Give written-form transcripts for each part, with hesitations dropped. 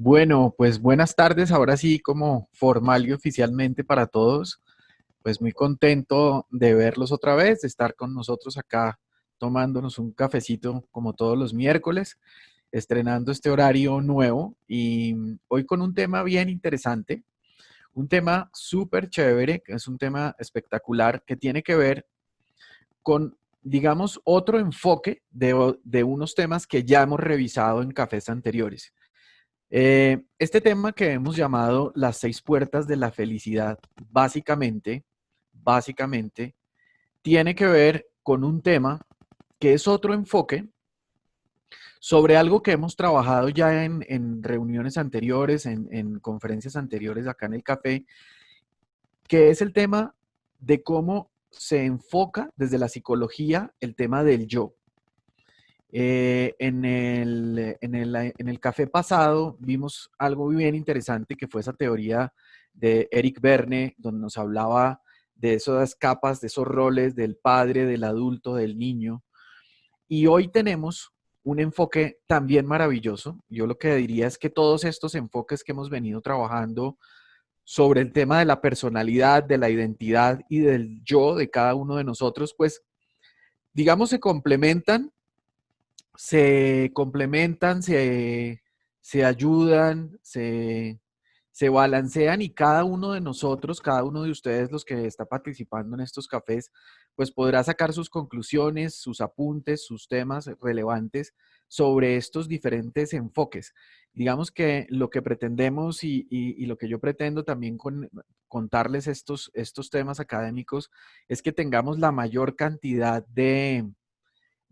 Bueno, pues buenas tardes, ahora sí como formal y oficialmente para todos. Pues muy contento de verlos otra vez, de estar con nosotros acá tomándonos un cafecito como todos los miércoles, estrenando este horario nuevo y hoy con un tema bien interesante, un tema súper chévere, que es un tema espectacular que tiene que ver con, digamos, otro enfoque de unos temas que ya hemos revisado en cafés anteriores. Este tema que hemos llamado las seis puertas de la felicidad, básicamente, tiene que ver con un tema que es otro enfoque sobre algo que hemos trabajado ya en reuniones anteriores, en conferencias anteriores acá en el café, que es el tema de cómo se enfoca desde la psicología el tema del yo. En el café pasado vimos algo bien interesante que fue esa teoría de Eric Berne, donde nos hablaba de esas capas, de esos roles del padre, del adulto, del niño. Y hoy tenemos un enfoque también maravilloso. Yo lo que diría es que todos estos enfoques que hemos venido trabajando sobre el tema de la personalidad, de la identidad y del yo de cada uno de nosotros, pues digamos se ayudan, se balancean y cada uno de nosotros, cada uno de ustedes, los que está participando en estos cafés, pues podrá sacar sus conclusiones, sus apuntes, sus temas relevantes sobre estos diferentes enfoques. Digamos que lo que pretendemos y lo que yo pretendo también contarles estos temas académicos es que tengamos la mayor cantidad de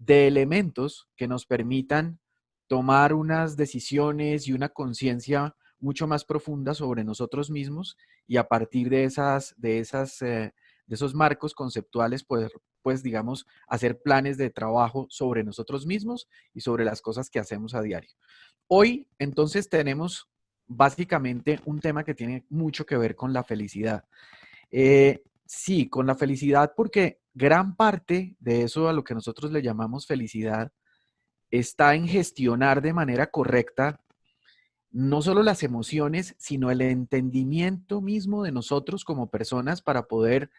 elementos que nos permitan tomar unas decisiones y una conciencia mucho más profunda sobre nosotros mismos y a partir de esos marcos conceptuales, pues digamos, hacer planes de trabajo sobre nosotros mismos y sobre las cosas que hacemos a diario. Hoy, entonces, tenemos básicamente un tema que tiene mucho que ver con la felicidad. Sí, con la felicidad, porque gran parte de eso a lo que nosotros le llamamos felicidad está en gestionar de manera correcta no solo las emociones, sino el entendimiento mismo de nosotros como personas para poder,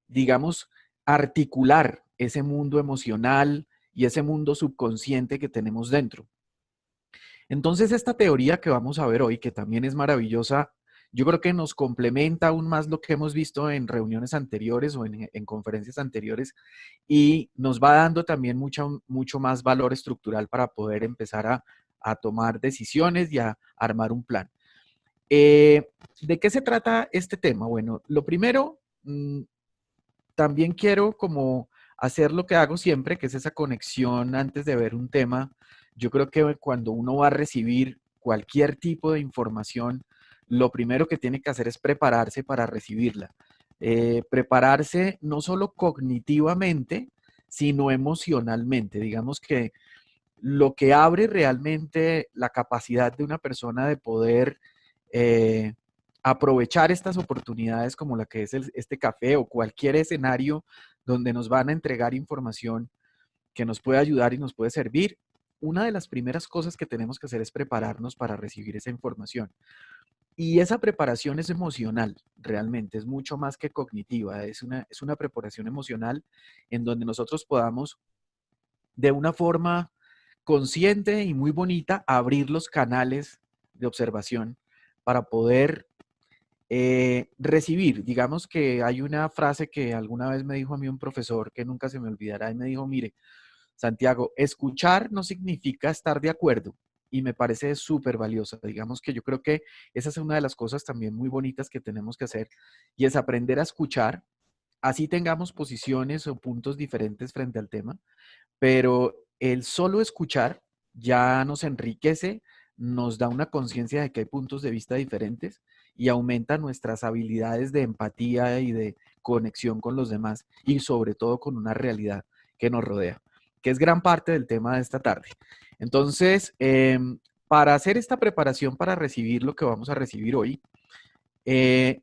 digamos, articular ese mundo emocional y ese mundo subconsciente que tenemos dentro. Entonces, esta teoría que vamos a ver hoy, que también es maravillosa, yo creo que nos complementa aún más lo que hemos visto en reuniones anteriores o en conferencias anteriores y nos va dando también mucho más valor estructural para poder empezar a tomar decisiones y a armar un plan. ¿De qué se trata este tema? Bueno, lo primero, también quiero como hacer lo que hago siempre, que es esa conexión antes de ver un tema. Yo creo que cuando uno va a recibir cualquier tipo de información, lo primero que tiene que hacer es prepararse para recibirla. Prepararse no solo cognitivamente, sino emocionalmente. Digamos que lo que abre realmente la capacidad de una persona de poder eh, aprovechar estas oportunidades como la que es este café o cualquier escenario donde nos van a entregar información que nos puede ayudar y nos puede servir. Una de las primeras cosas que tenemos que hacer es prepararnos para recibir esa información. Y esa preparación es emocional, realmente, es mucho más que cognitiva, es una preparación emocional en donde nosotros podamos de una forma consciente y muy bonita abrir los canales de observación para poder recibir. Digamos que hay una frase que alguna vez me dijo a mí un profesor que nunca se me olvidará y me dijo, mire, Santiago, escuchar no significa estar de acuerdo y me parece súper valiosa. Digamos que yo creo que esa es una de las cosas también muy bonitas que tenemos que hacer y es aprender a escuchar, así tengamos posiciones o puntos diferentes frente al tema, pero el solo escuchar ya nos enriquece, nos da una conciencia de que hay puntos de vista diferentes y aumenta nuestras habilidades de empatía y de conexión con los demás y sobre todo con una realidad que nos rodea, que es gran parte del tema de esta tarde. Entonces, para hacer esta preparación para recibir lo que vamos a recibir hoy, eh,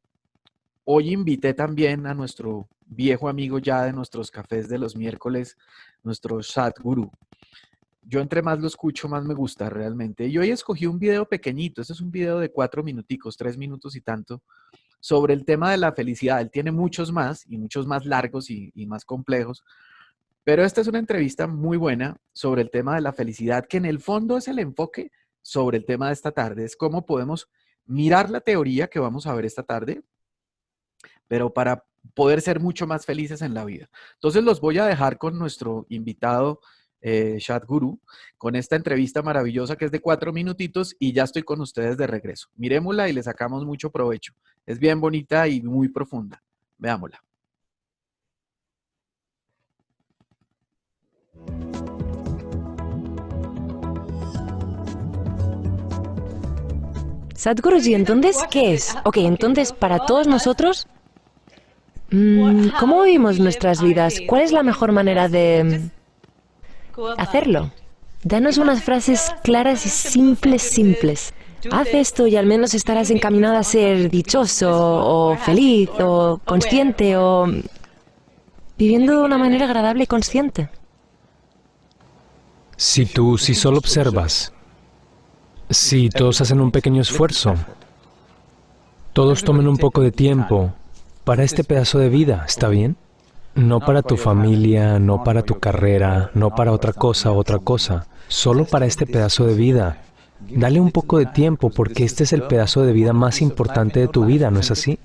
hoy invité también a nuestro viejo amigo ya de nuestros cafés de los miércoles, nuestro Sadhguru. yo entre más lo escucho, más me gusta realmente. Y hoy escogí un video pequeñito, este es un video de 4 minuticos, 3 minutos y tanto, sobre el tema de la felicidad. Él tiene muchos más y muchos más largos y más complejos, pero esta es una entrevista muy buena sobre el tema de la felicidad, que en el fondo es el enfoque sobre el tema de esta tarde, es cómo podemos mirar la teoría que vamos a ver esta tarde, pero para poder ser mucho más felices en la vida. Entonces los voy a dejar con nuestro invitado Sadhguru, con esta entrevista maravillosa que es de 4 minutitos y ya estoy con ustedes de regreso. Miremosla y le sacamos mucho provecho. Es bien bonita y muy profunda. Veámosla. Sadhguruji, entonces, ¿qué es? Ok, entonces, para todos nosotros, ¿cómo vivimos nuestras vidas? ¿Cuál es la mejor manera de hacerlo? Danos unas frases claras y simples. Haz esto y al menos estarás encaminado a ser dichoso, o feliz, o consciente, o viviendo de una manera agradable y consciente. Si solo observas, si todos hacen un pequeño esfuerzo, todos tomen un poco de tiempo para este pedazo de vida, ¿está bien? No para tu familia, no para tu carrera, no para otra cosa, solo para este pedazo de vida. Dale un poco de tiempo porque este es el pedazo de vida más importante de tu vida, ¿no es así?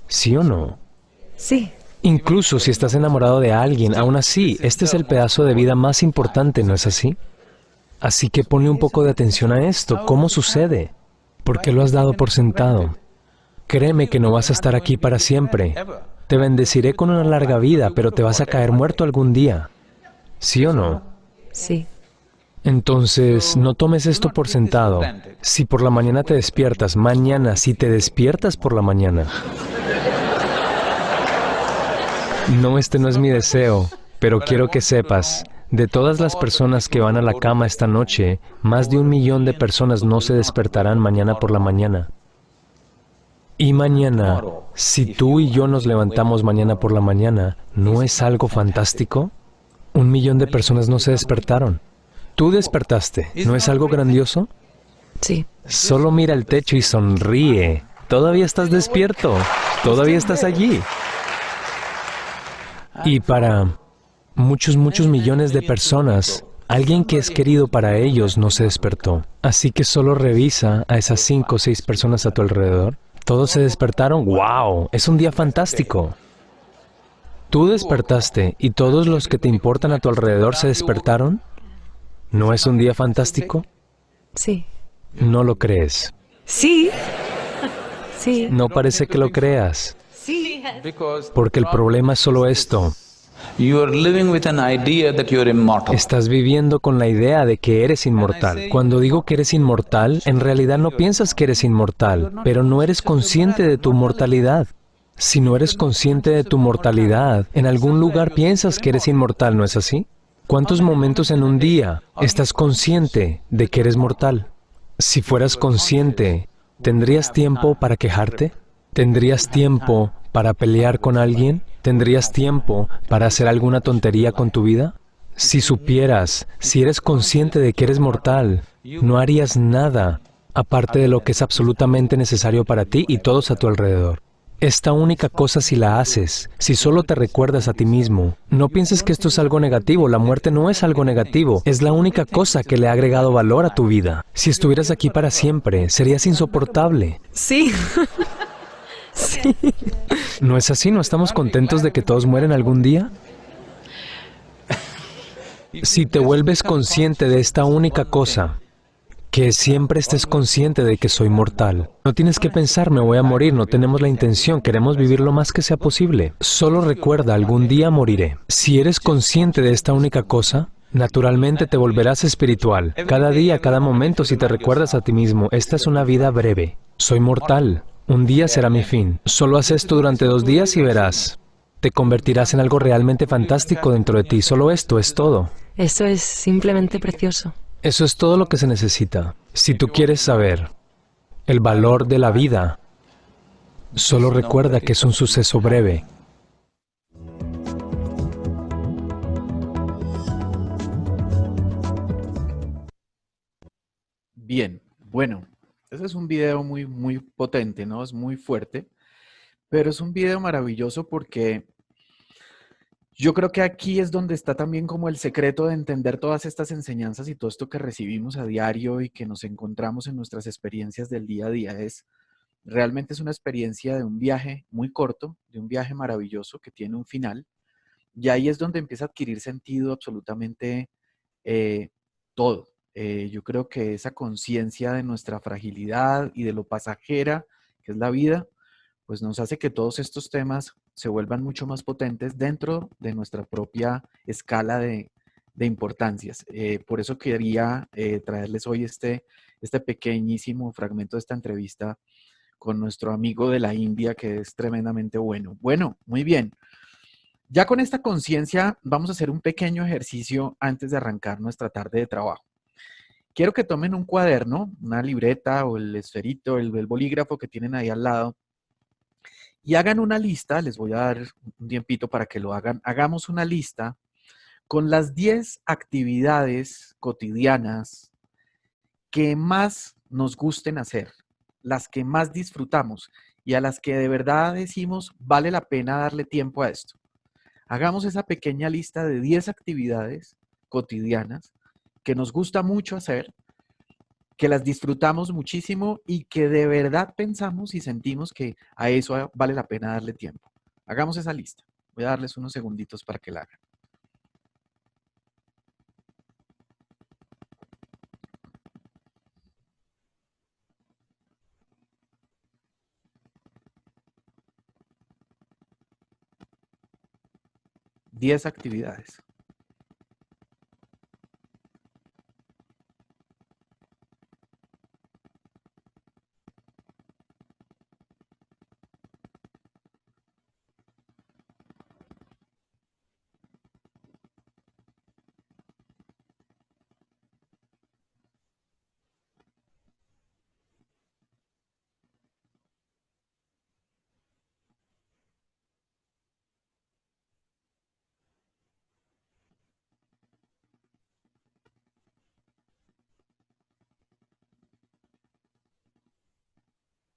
¿Sí o no? Sí. Incluso si estás enamorado de alguien, aún así, este es el pedazo de vida más importante, ¿no es así? Así que ponle un poco de atención a esto. ¿Cómo sucede? ¿Por qué lo has dado por sentado? Créeme que no vas a estar aquí para siempre. Te bendeciré con una larga vida, pero te vas a caer muerto algún día. ¿Sí o no? Sí. Entonces, no tomes esto por sentado. Si por la mañana te despiertas, mañana, si te despiertas por la mañana. No, este no es mi deseo, pero quiero que sepas, de todas las personas que van a la cama esta noche, más de 1 millón de personas no se despertarán mañana por la mañana. Y mañana, si tú y yo nos levantamos mañana por la mañana, ¿no es algo fantástico? 1 millón de personas no se despertaron. Tú despertaste, ¿no es algo grandioso? Sí. Solo mira el techo y sonríe. Todavía estás despierto, todavía estás allí. Y para muchos millones de personas, alguien que es querido para ellos no se despertó. Así que solo revisa a esas 5 o 6 personas a tu alrededor. ¿Todos se despertaron? ¡Wow! Es un día fantástico. Tú despertaste y todos los que te importan a tu alrededor se despertaron. ¿No es un día fantástico? Sí. No lo crees. Sí. Sí. No parece que lo creas. Sí. Porque el problema es solo esto. Estás viviendo con la idea de que eres inmortal. Cuando digo que eres inmortal, en realidad no piensas que eres inmortal, pero no eres consciente de tu mortalidad. Si no eres consciente de tu mortalidad, en algún lugar piensas que eres inmortal, ¿no es así? ¿Cuántos momentos en un día estás consciente de que eres mortal? Si fueras consciente, ¿tendrías tiempo para quejarte? ¿Tendrías tiempo para pelear con alguien? ¿Tendrías tiempo para hacer alguna tontería con tu vida? Si supieras, si eres consciente de que eres mortal, no harías nada aparte de lo que es absolutamente necesario para ti y todos a tu alrededor. Esta única cosa si la haces, si solo te recuerdas a ti mismo, no pienses que esto es algo negativo, la muerte no es algo negativo, es la única cosa que le ha agregado valor a tu vida. Si estuvieras aquí para siempre, serías insoportable. Sí. Sí. ¿No es así? ¿No estamos contentos de que todos mueren algún día? Si te vuelves consciente de esta única cosa, que siempre estés consciente de que soy mortal. No tienes que pensar, me voy a morir, no tenemos la intención, queremos vivir lo más que sea posible. Solo recuerda, algún día moriré. Si eres consciente de esta única cosa, naturalmente te volverás espiritual. Cada día, cada momento, si te recuerdas a ti mismo, esta es una vida breve. Soy mortal. Un día será mi fin. Solo haz esto durante 2 días y verás. Te convertirás en algo realmente fantástico dentro de ti. Solo esto es todo. Eso es simplemente precioso. Eso es todo lo que se necesita. Si tú quieres saber el valor de la vida, solo recuerda que es un suceso breve. Bien, bueno, ese es un video muy, muy potente, ¿no? Es muy fuerte, pero es un video maravilloso porque yo creo que aquí es donde está también como el secreto de entender todas estas enseñanzas y todo esto que recibimos a diario y que nos encontramos en nuestras experiencias del día a día. Realmente es una experiencia de un viaje muy corto, de un viaje maravilloso que tiene un final. Y ahí es donde empieza a adquirir sentido absolutamente eh, todo. Yo creo que esa conciencia de nuestra fragilidad y de lo pasajera que es la vida, pues nos hace que todos estos temas se vuelvan mucho más potentes dentro de nuestra propia escala de importancias. Por eso quería traerles hoy este pequeñísimo fragmento de esta entrevista con nuestro amigo de la India, que es tremendamente bueno. Bueno, muy bien. Ya con esta conciencia vamos a hacer un pequeño ejercicio antes de arrancar nuestra tarde de trabajo. Quiero que tomen un cuaderno, una libreta o el esferito, el bolígrafo que tienen ahí al lado y hagan una lista. Les voy a dar un tiempito para que lo hagan. Hagamos una lista con las 10 actividades cotidianas que más nos gusten hacer, las que más disfrutamos y a las que de verdad decimos vale la pena darle tiempo a esto. Hagamos esa pequeña lista de 10 actividades cotidianas que nos gusta mucho hacer, que las disfrutamos muchísimo y que de verdad pensamos y sentimos que a eso vale la pena darle tiempo. Hagamos esa lista. Voy a darles unos segunditos para que la hagan. Diez actividades.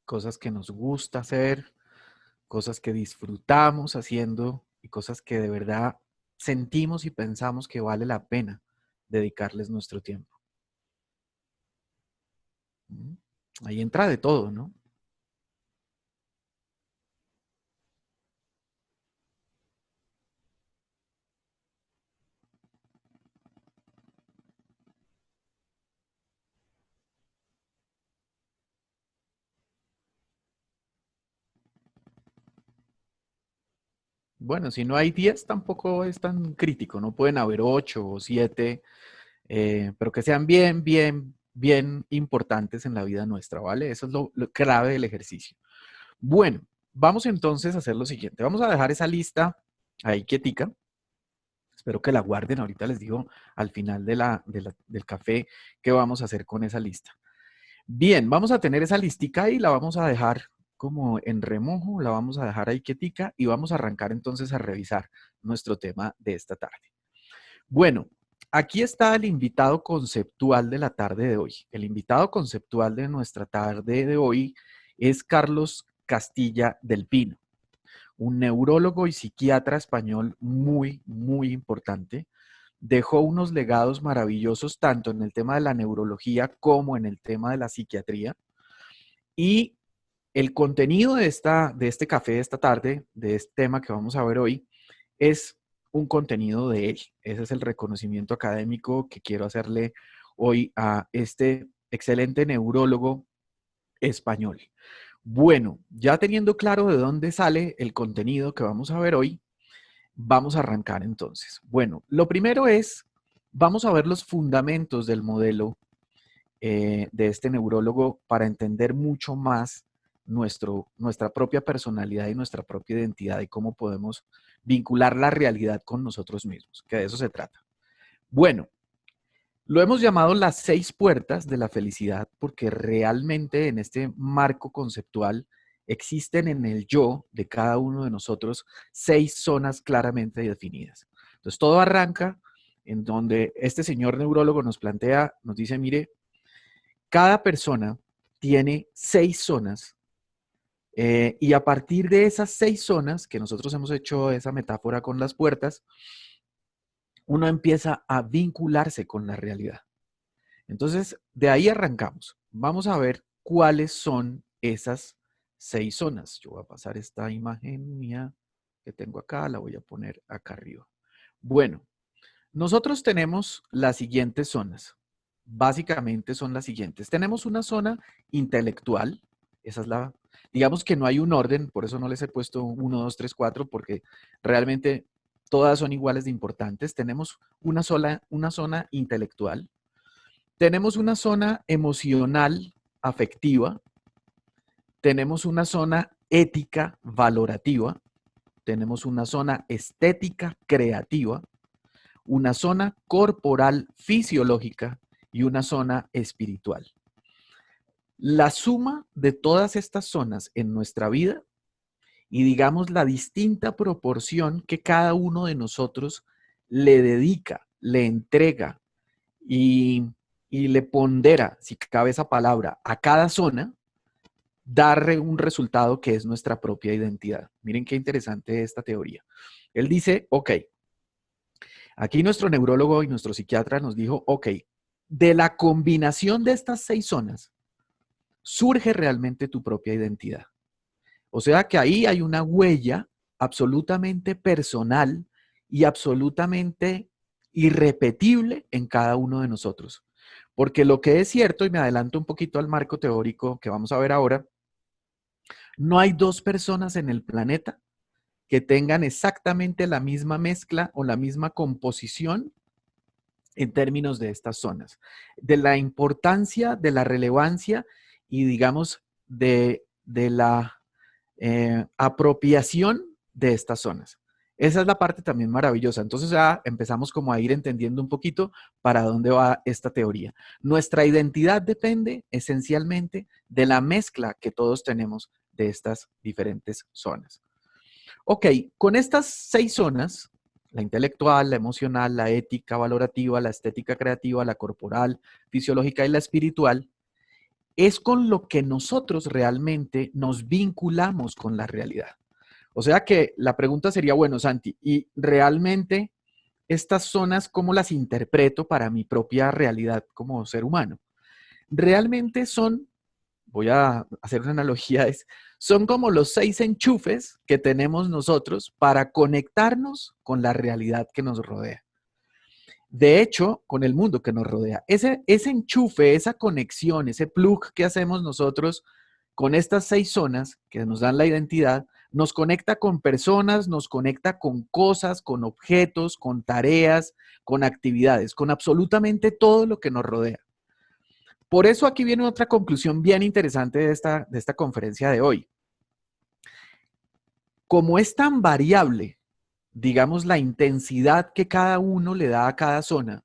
Cosas que nos gusta hacer, cosas que disfrutamos haciendo y cosas que de verdad sentimos y pensamos que vale la pena dedicarles nuestro tiempo. ¿Mm? Ahí entra de todo, ¿no? Bueno, si no hay 10 tampoco es tan crítico, no pueden haber 8 o 7, pero que sean bien, bien, bien importantes en la vida nuestra, ¿vale? Eso es lo clave del ejercicio. Bueno, vamos entonces a hacer lo siguiente. Vamos a dejar esa lista ahí quietica. Espero que la guarden. Ahorita les digo al final del café qué vamos a hacer con esa lista. Bien, vamos a tener esa listica y la vamos a dejar como en remojo, la vamos a dejar ahí quietica y vamos a arrancar entonces a revisar nuestro tema de esta tarde. Bueno, aquí está el invitado conceptual de la tarde de hoy. El invitado conceptual de nuestra tarde de hoy es Carlos Castilla del Pino, un neurólogo y psiquiatra español muy, muy importante. Dejó unos legados maravillosos tanto en el tema de la neurología como en el tema de la psiquiatría. Y el contenido de este café de esta tarde, de este tema que vamos a ver hoy, es un contenido de él. Ese es el reconocimiento académico que quiero hacerle hoy a este excelente neurólogo español. Bueno, ya teniendo claro de dónde sale el contenido que vamos a ver hoy, vamos a arrancar entonces. Bueno, lo primero es, vamos a ver los fundamentos del modelo de este neurólogo para entender mucho más nuestra propia personalidad y nuestra propia identidad y cómo podemos vincular la realidad con nosotros mismos, que de eso se trata. Bueno, lo hemos llamado las 6 puertas de la felicidad porque realmente en este marco conceptual existen en el yo de cada uno de nosotros 6 zonas claramente definidas. Entonces todo arranca en donde este señor neurólogo nos plantea, nos dice, mire, Cada persona tiene 6 zonas y a partir de esas 6 zonas, que nosotros hemos hecho esa metáfora con las puertas, uno empieza a vincularse con la realidad. Entonces, de ahí arrancamos. Vamos a ver cuáles son esas 6 zonas. Yo voy a pasar esta imagen mía que tengo acá, la voy a poner acá arriba. Bueno, nosotros tenemos las siguientes zonas. Básicamente son las siguientes. Tenemos una zona intelectual. Esa es la, digamos que no hay un orden, por eso no les he puesto 1, 2, 3, 4, porque realmente todas son iguales de importantes. Tenemos una zona intelectual. Tenemos una zona emocional, afectiva. Tenemos una zona ética, valorativa. Tenemos una zona estética, creativa. Una zona corporal, fisiológica y una zona espiritual. La suma de todas estas zonas en nuestra vida y digamos la distinta proporción que cada uno de nosotros le dedica, le entrega y le pondera, si cabe esa palabra, a cada zona, darle un resultado que es nuestra propia identidad. Miren qué interesante esta teoría. Él dice, ok, aquí nuestro neurólogo y nuestro psiquiatra nos dijo, ok, de la combinación de estas 6 zonas, surge realmente tu propia identidad. O sea que ahí hay una huella absolutamente personal y absolutamente irrepetible en cada uno de nosotros. Porque lo que es cierto, y me adelanto un poquito al marco teórico que vamos a ver ahora, no hay 2 personas en el planeta que tengan exactamente la misma mezcla o la misma composición en términos de estas zonas, de la importancia, de la relevancia y digamos de la apropiación de estas zonas. Esa es la parte también maravillosa. Entonces ya empezamos como a ir entendiendo un poquito para dónde va esta teoría. Nuestra identidad depende esencialmente de la mezcla que todos tenemos de estas diferentes zonas. Ok, con estas 6 zonas, la intelectual, la emocional, la ética, valorativa, la estética creativa, la corporal, fisiológica y la espiritual, es con lo que nosotros realmente nos vinculamos con la realidad. O sea que la pregunta sería, bueno, Santi, ¿y realmente estas zonas cómo las interpreto para mi propia realidad como ser humano? Realmente son, voy a hacer una analogía, son como los 6 enchufes que tenemos nosotros para conectarnos con la realidad que nos rodea. De hecho, con el mundo que nos rodea. Ese enchufe, esa conexión, ese plug que hacemos nosotros con estas 6 zonas que nos dan la identidad, nos conecta con personas, nos conecta con cosas, con objetos, con tareas, con actividades, con absolutamente todo lo que nos rodea. Por eso aquí viene otra conclusión bien interesante de esta conferencia de hoy. Como es tan variable, digamos, la intensidad que cada uno le da a cada zona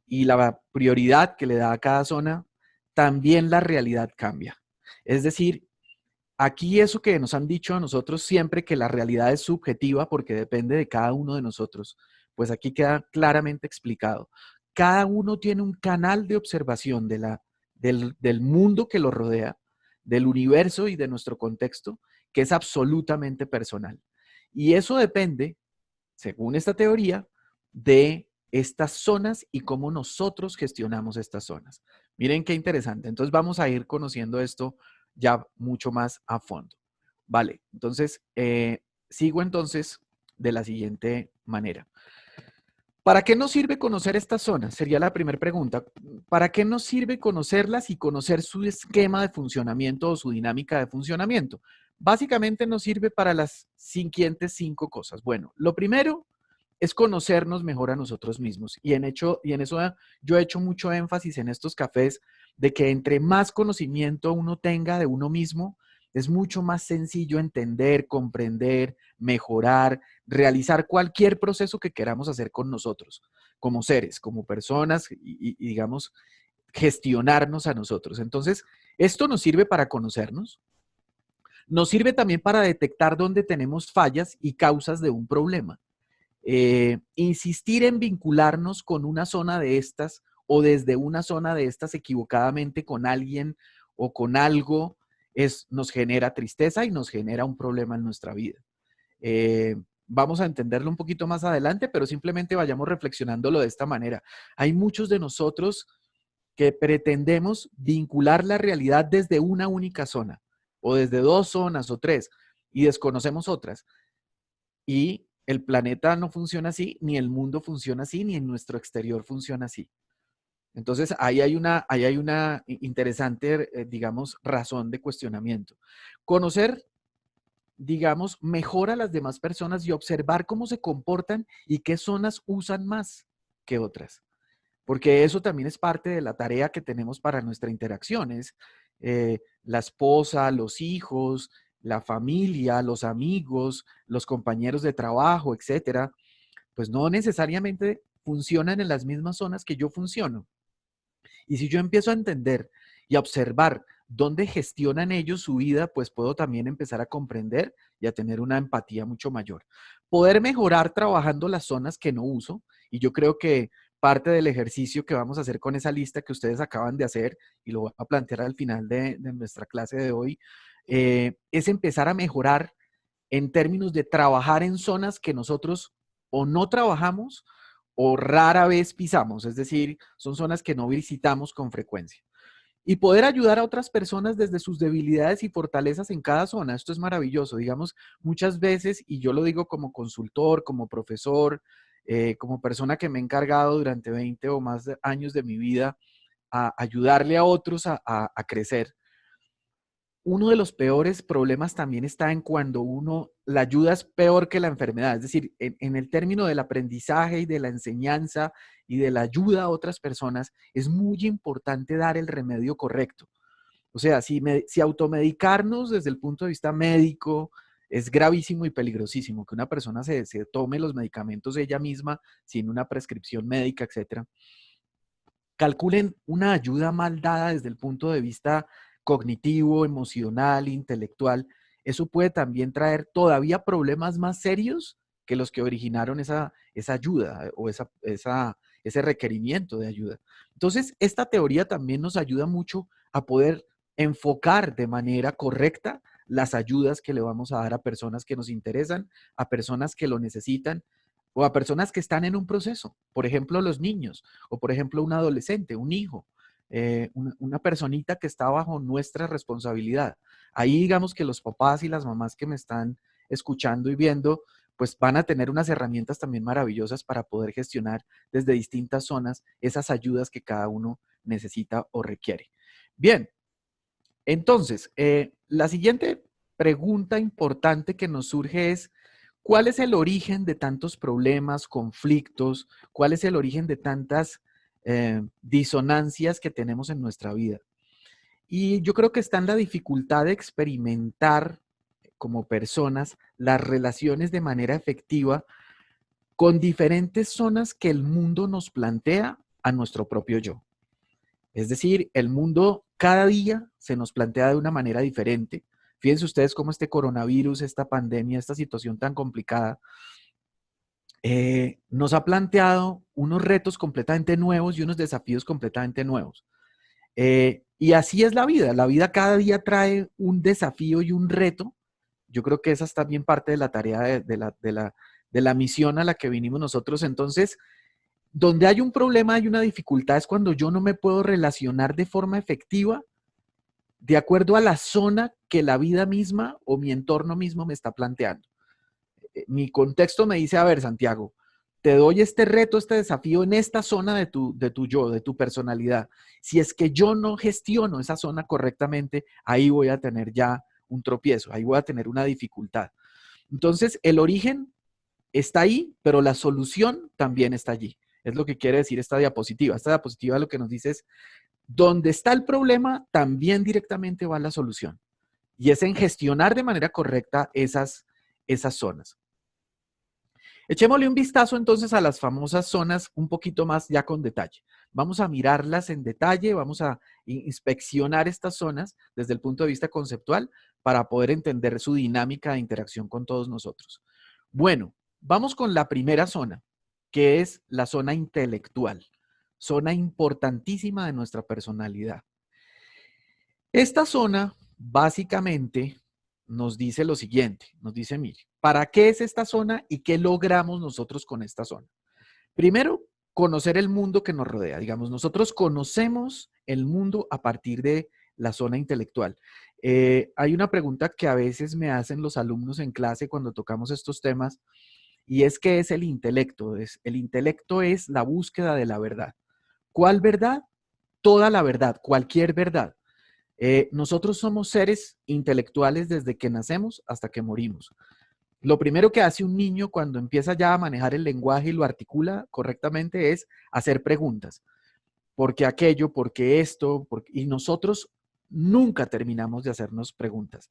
y la prioridad que le da a cada zona, también la realidad cambia. Es decir, aquí eso que nos han dicho a nosotros siempre que la realidad es subjetiva porque depende de cada uno de nosotros, pues aquí queda claramente explicado. Cada uno tiene un canal de observación del mundo que lo rodea, del universo y de nuestro contexto, que es absolutamente personal. Y eso depende, según esta teoría, de estas zonas y cómo nosotros gestionamos estas zonas. Miren qué interesante. Entonces vamos a ir conociendo esto ya mucho más a fondo. Vale, entonces sigo entonces de la siguiente manera. ¿Para qué nos sirve conocer estas zonas? Sería la primera pregunta. ¿Para qué nos sirve conocerlas y conocer su esquema de funcionamiento o su dinámica de funcionamiento? Básicamente nos sirve para las siguientes 5 cosas. Bueno, lo primero es conocernos mejor a nosotros mismos. Y en eso yo he hecho mucho énfasis en estos cafés de que entre más conocimiento uno tenga de uno mismo, es mucho más sencillo entender, comprender, mejorar, realizar cualquier proceso que queramos hacer con nosotros, como seres, como personas y digamos, gestionarnos a nosotros. Entonces, esto nos sirve para conocernos. Nos sirve también para detectar dónde tenemos fallas y causas de un problema. Insistir en vincularnos con una zona de estas o desde una zona de estas equivocadamente con alguien o con algo, nos genera tristeza y nos genera un problema en nuestra vida. Vamos a entenderlo un poquito más adelante, pero simplemente vayamos reflexionándolo de esta manera. Hay muchos de nosotros que pretendemos vincular la realidad desde una única zona, o desde dos zonas o tres, y desconocemos otras. Y el planeta no funciona así, ni el mundo funciona así, ni en nuestro exterior funciona así. Entonces, ahí hay una interesante, digamos, razón de cuestionamiento. Conocer, digamos, mejor a las demás personas y observar cómo se comportan y qué zonas usan más que otras. Porque eso también es parte de la tarea que tenemos para nuestra interacción. Es la esposa, los hijos, la familia, los amigos, los compañeros de trabajo, etcétera, pues no necesariamente funcionan en las mismas zonas que yo funciono. Y si yo empiezo a entender y a observar dónde gestionan ellos su vida, pues puedo también empezar a comprender y a tener una empatía mucho mayor. Poder mejorar trabajando las zonas que no uso, y yo creo que parte del ejercicio que vamos a hacer con esa lista que ustedes acaban de hacer, y lo voy a plantear al final de nuestra clase de hoy, es empezar a mejorar en términos de trabajar en zonas que nosotros o no trabajamos o rara vez pisamos, es decir, son zonas que no visitamos con frecuencia. Y poder ayudar a otras personas desde sus debilidades y fortalezas en cada zona. Esto es maravilloso. Digamos, muchas veces, y yo lo digo como consultor, como profesor, como persona que me he encargado durante 20 o más años de mi vida a ayudarle a otros a crecer. Uno de los peores problemas también está en cuando la ayuda es peor que la enfermedad. Es decir, en el término del aprendizaje y de la enseñanza y de la ayuda a otras personas, es muy importante dar el remedio correcto. O sea, si automedicarnos desde el punto de vista médico es gravísimo y peligrosísimo, que una persona se tome los medicamentos ella misma sin una prescripción médica, etcétera. Calculen una ayuda mal dada desde el punto de vista cognitivo, emocional, intelectual. Eso puede también traer todavía problemas más serios que los que originaron esa ayuda o ese requerimiento de ayuda. Entonces, esta teoría también nos ayuda mucho a poder enfocar de manera correcta las ayudas que le vamos a dar a personas que nos interesan, a personas que lo necesitan o a personas que están en un proceso. Por ejemplo, los niños o por ejemplo, un adolescente, un hijo, una personita que está bajo nuestra responsabilidad. Ahí digamos que los papás y las mamás que me están escuchando y viendo, pues van a tener unas herramientas también maravillosas para poder gestionar desde distintas zonas esas ayudas que cada uno necesita o requiere. Bien, entonces, la siguiente pregunta importante que nos surge es, ¿cuál es el origen de tantos problemas, conflictos? ¿Cuál es el origen de tantas disonancias que tenemos en nuestra vida? Y yo creo que está en la dificultad de experimentar como personas las relaciones de manera efectiva con diferentes zonas que el mundo nos plantea a nuestro propio yo. Es decir, el mundo cada día se nos plantea de una manera diferente. Fíjense ustedes cómo este coronavirus, esta pandemia, esta situación tan complicada, nos ha planteado unos retos completamente nuevos y unos desafíos completamente nuevos. Y así es la vida. La vida cada día trae un desafío y un reto. Yo creo que esa es también parte de la tarea de la misión a la que vinimos nosotros. Entonces, donde hay un problema, hay una dificultad, es cuando yo no me puedo relacionar de forma efectiva de acuerdo a la zona que la vida misma o mi entorno mismo me está planteando. Mi contexto me dice, a ver, Santiago, te doy este reto, este desafío en esta zona de tu yo, de tu personalidad. Si es que yo no gestiono esa zona correctamente, ahí voy a tener ya un tropiezo, ahí voy a tener una dificultad. Entonces, el origen está ahí, pero la solución también está allí. Es lo que quiere decir esta diapositiva. Esta diapositiva lo que nos dice es, donde está el problema, también directamente va la solución. Y es en gestionar de manera correcta esas zonas. Echémosle un vistazo entonces a las famosas zonas un poquito más ya con detalle. Vamos a mirarlas en detalle, vamos a inspeccionar estas zonas desde el punto de vista conceptual para poder entender su dinámica de interacción con todos nosotros. Bueno, vamos con la primera zona, que es la zona intelectual. zona importantísima de nuestra personalidad. Esta zona básicamente nos dice lo siguiente, nos dice, mire, ¿para qué es esta zona y qué logramos nosotros con esta zona? Primero, conocer el mundo que nos rodea. Digamos, nosotros conocemos el mundo a partir de la zona intelectual. Hay una pregunta que a veces me hacen los alumnos en clase cuando tocamos estos temas, y es ¿qué es el intelecto? El intelecto es la búsqueda de la verdad. ¿Cuál verdad? Toda la verdad, cualquier verdad. Nosotros somos seres intelectuales desde que nacemos hasta que morimos. Lo primero que hace un niño cuando empieza ya a manejar el lenguaje y lo articula correctamente es hacer preguntas. ¿Por qué aquello? ¿Por qué esto? Y nosotros nunca terminamos de hacernos preguntas.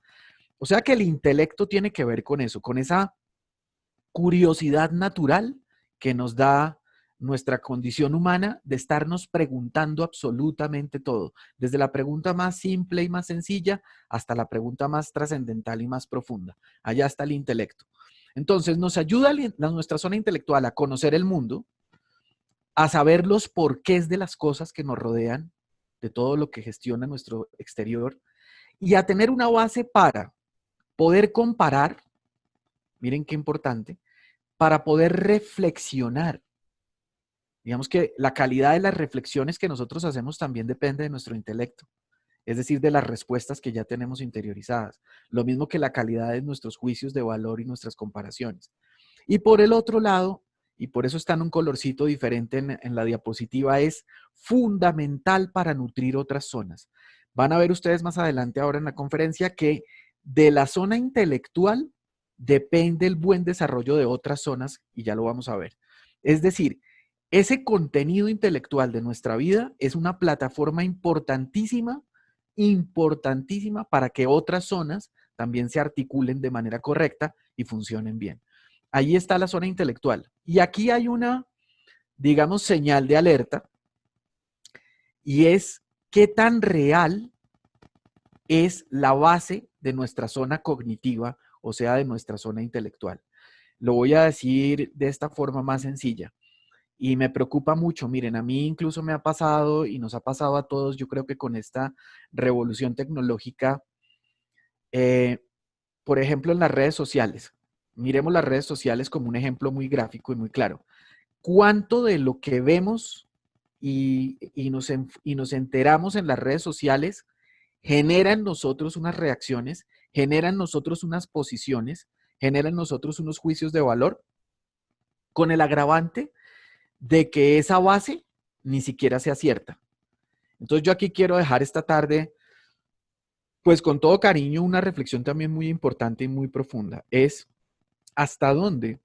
O sea que el intelecto tiene que ver con eso, con esa curiosidad natural que nos da nuestra condición humana de estarnos preguntando absolutamente todo, desde la pregunta más simple y más sencilla hasta la pregunta más trascendental y más profunda. Allá está el intelecto. Entonces nos ayuda nuestra zona intelectual a conocer el mundo, a saber los porqués de las cosas que nos rodean, de todo lo que gestiona nuestro exterior, y a tener una base para poder comparar, miren qué importante, para poder reflexionar. Digamos que la calidad de las reflexiones que nosotros hacemos también depende de nuestro intelecto, es decir, de las respuestas que ya tenemos interiorizadas. Lo mismo que la calidad de nuestros juicios de valor y nuestras comparaciones. Y por el otro lado, y por eso está en un colorcito diferente en la diapositiva, es fundamental para nutrir otras zonas. Van a ver ustedes más adelante ahora en la conferencia que de la zona intelectual depende el buen desarrollo de otras zonas y ya lo vamos a ver. Es decir, ese contenido intelectual de nuestra vida es una plataforma importantísima, importantísima para que otras zonas también se articulen de manera correcta y funcionen bien. Ahí está la zona intelectual. Y aquí hay una, digamos, señal de alerta y es qué tan real es la base de nuestra zona cognitiva, o sea, de nuestra zona intelectual. Lo voy a decir de esta forma más sencilla. Y me preocupa mucho, miren, a mí incluso me ha pasado y nos ha pasado a todos, yo creo que con esta revolución tecnológica, por ejemplo, en las redes sociales. Miremos las redes sociales como un ejemplo muy gráfico y muy claro. ¿Cuánto de lo que vemos y nos enteramos en las redes sociales genera en nosotros unas reacciones, genera en nosotros unas posiciones, genera en nosotros unos juicios de valor, con el agravante de que esa base ni siquiera sea cierta? Entonces yo aquí quiero dejar esta tarde, pues con todo cariño, una reflexión también muy importante y muy profunda. Es hasta dónde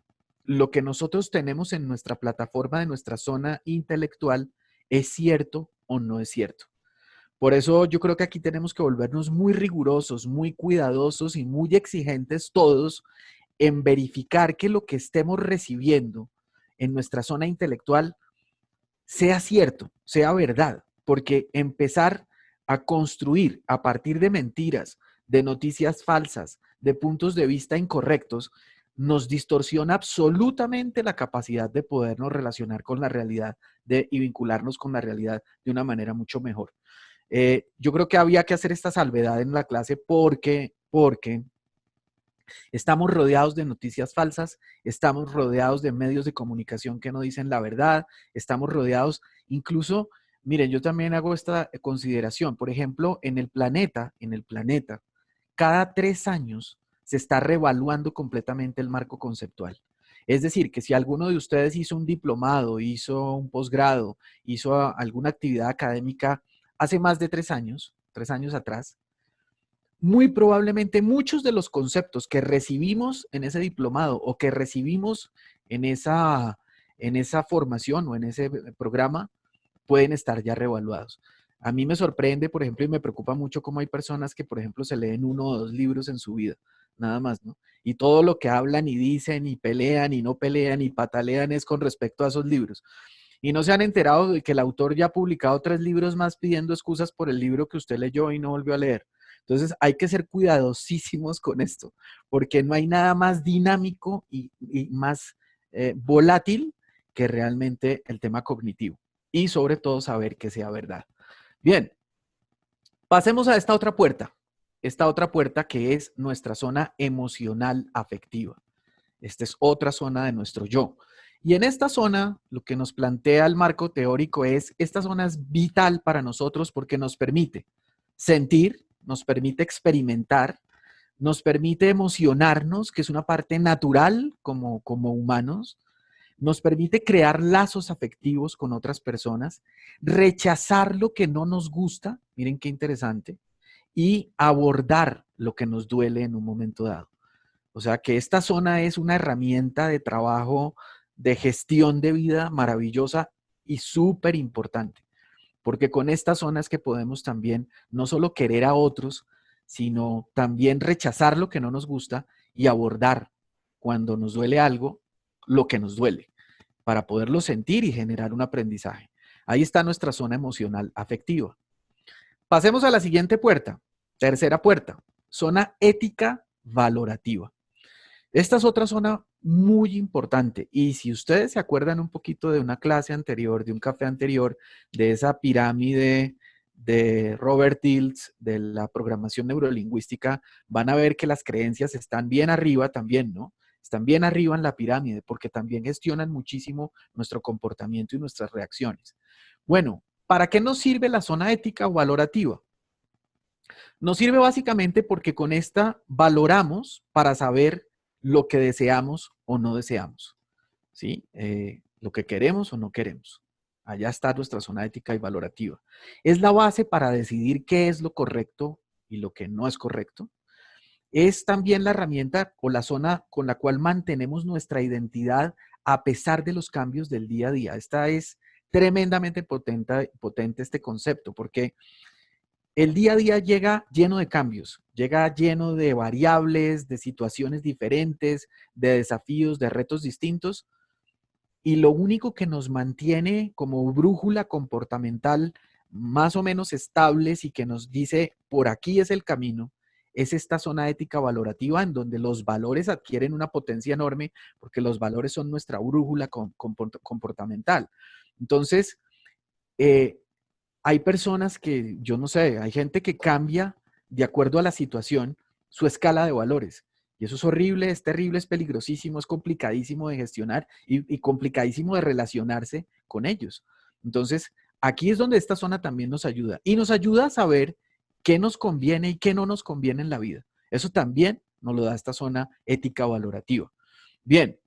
lo que nosotros tenemos en nuestra plataforma de nuestra zona intelectual es cierto o no es cierto. Por eso yo creo que aquí tenemos que volvernos muy rigurosos, muy cuidadosos y muy exigentes todos en verificar que lo que estemos recibiendo en nuestra zona intelectual sea cierto, sea verdad, porque empezar a construir a partir de mentiras, de noticias falsas, de puntos de vista incorrectos, nos distorsiona absolutamente la capacidad de podernos relacionar con la realidad y vincularnos con la realidad de una manera mucho mejor. Yo creo que había que hacer esta salvedad en la clase porque estamos rodeados de noticias falsas, estamos rodeados de medios de comunicación que no dicen la verdad, estamos rodeados, incluso, miren, yo también hago esta consideración, por ejemplo, en el planeta, cada 3 años se está reevaluando completamente el marco conceptual. Es decir, que si alguno de ustedes hizo un diplomado, hizo un posgrado, hizo alguna actividad académica hace más de 3 años atrás, muy probablemente muchos de los conceptos que recibimos en ese diplomado o que recibimos en esa formación o en ese programa pueden estar ya reevaluados. A mí me sorprende, por ejemplo, y me preocupa mucho cómo hay personas que, por ejemplo, se leen 1 o 2 libros en su vida, nada más, ¿no? Y todo lo que hablan y dicen y pelean y no pelean y patalean es con respecto a esos libros. Y no se han enterado de que el autor ya ha publicado 3 libros más pidiendo excusas por el libro que usted leyó y no volvió a leer. Entonces hay que ser cuidadosísimos con esto, porque no hay nada más dinámico y más volátil que realmente el tema cognitivo. y sobre todo saber que sea verdad. Bien, pasemos a esta otra puerta que es nuestra zona emocional afectiva. Esta es otra zona de nuestro yo. Y en esta zona, lo que nos plantea el marco teórico es, esta zona es vital para nosotros porque nos permite sentir, nos permite experimentar, nos permite emocionarnos, que es una parte natural como humanos, nos permite crear lazos afectivos con otras personas, rechazar lo que no nos gusta, miren qué interesante, y abordar lo que nos duele en un momento dado. O sea que esta zona es una herramienta de trabajo, de gestión de vida maravillosa y súper importante, porque con esta zona es que podemos también no solo querer a otros, sino también rechazar lo que no nos gusta y abordar cuando nos duele algo, lo que nos duele, para poderlo sentir y generar un aprendizaje. Ahí está nuestra zona emocional afectiva. Pasemos a la siguiente puerta, tercera puerta, zona ética valorativa. Esta es otra zona muy importante y si ustedes se acuerdan un poquito de una clase anterior, de un café anterior, de esa pirámide de Robert Dilts, de la programación neurolingüística, van a ver que las creencias están bien arriba también, ¿no? Están bien arriba en la pirámide porque también gestionan muchísimo nuestro comportamiento y nuestras reacciones. Bueno, ¿para qué nos sirve la zona ética o valorativa? Nos sirve básicamente porque con esta valoramos para saber lo que deseamos o no deseamos, ¿sí? Lo que queremos o no queremos. Allá está nuestra zona ética y valorativa. Es la base para decidir qué es lo correcto y lo que no es correcto. Es también la herramienta o la zona con la cual mantenemos nuestra identidad a pesar de los cambios del día a día. Esta es tremendamente potente este concepto porque el día a día llega lleno de cambios, llega lleno de variables, de situaciones diferentes, de desafíos, de retos distintos. Y lo único que nos mantiene como brújula comportamental más o menos estables y que nos dice por aquí es el camino, es esta zona ética valorativa en donde los valores adquieren una potencia enorme porque los valores son nuestra brújula comportamental. Entonces, hay personas que, yo no sé, hay gente que cambia de acuerdo a la situación su escala de valores. Y eso es horrible, es terrible, es peligrosísimo, es complicadísimo de gestionar y complicadísimo de relacionarse con ellos. Entonces, aquí es donde esta zona también nos ayuda. Y nos ayuda a saber qué nos conviene y qué no nos conviene en la vida. Eso también nos lo da esta zona ética valorativa. Bien,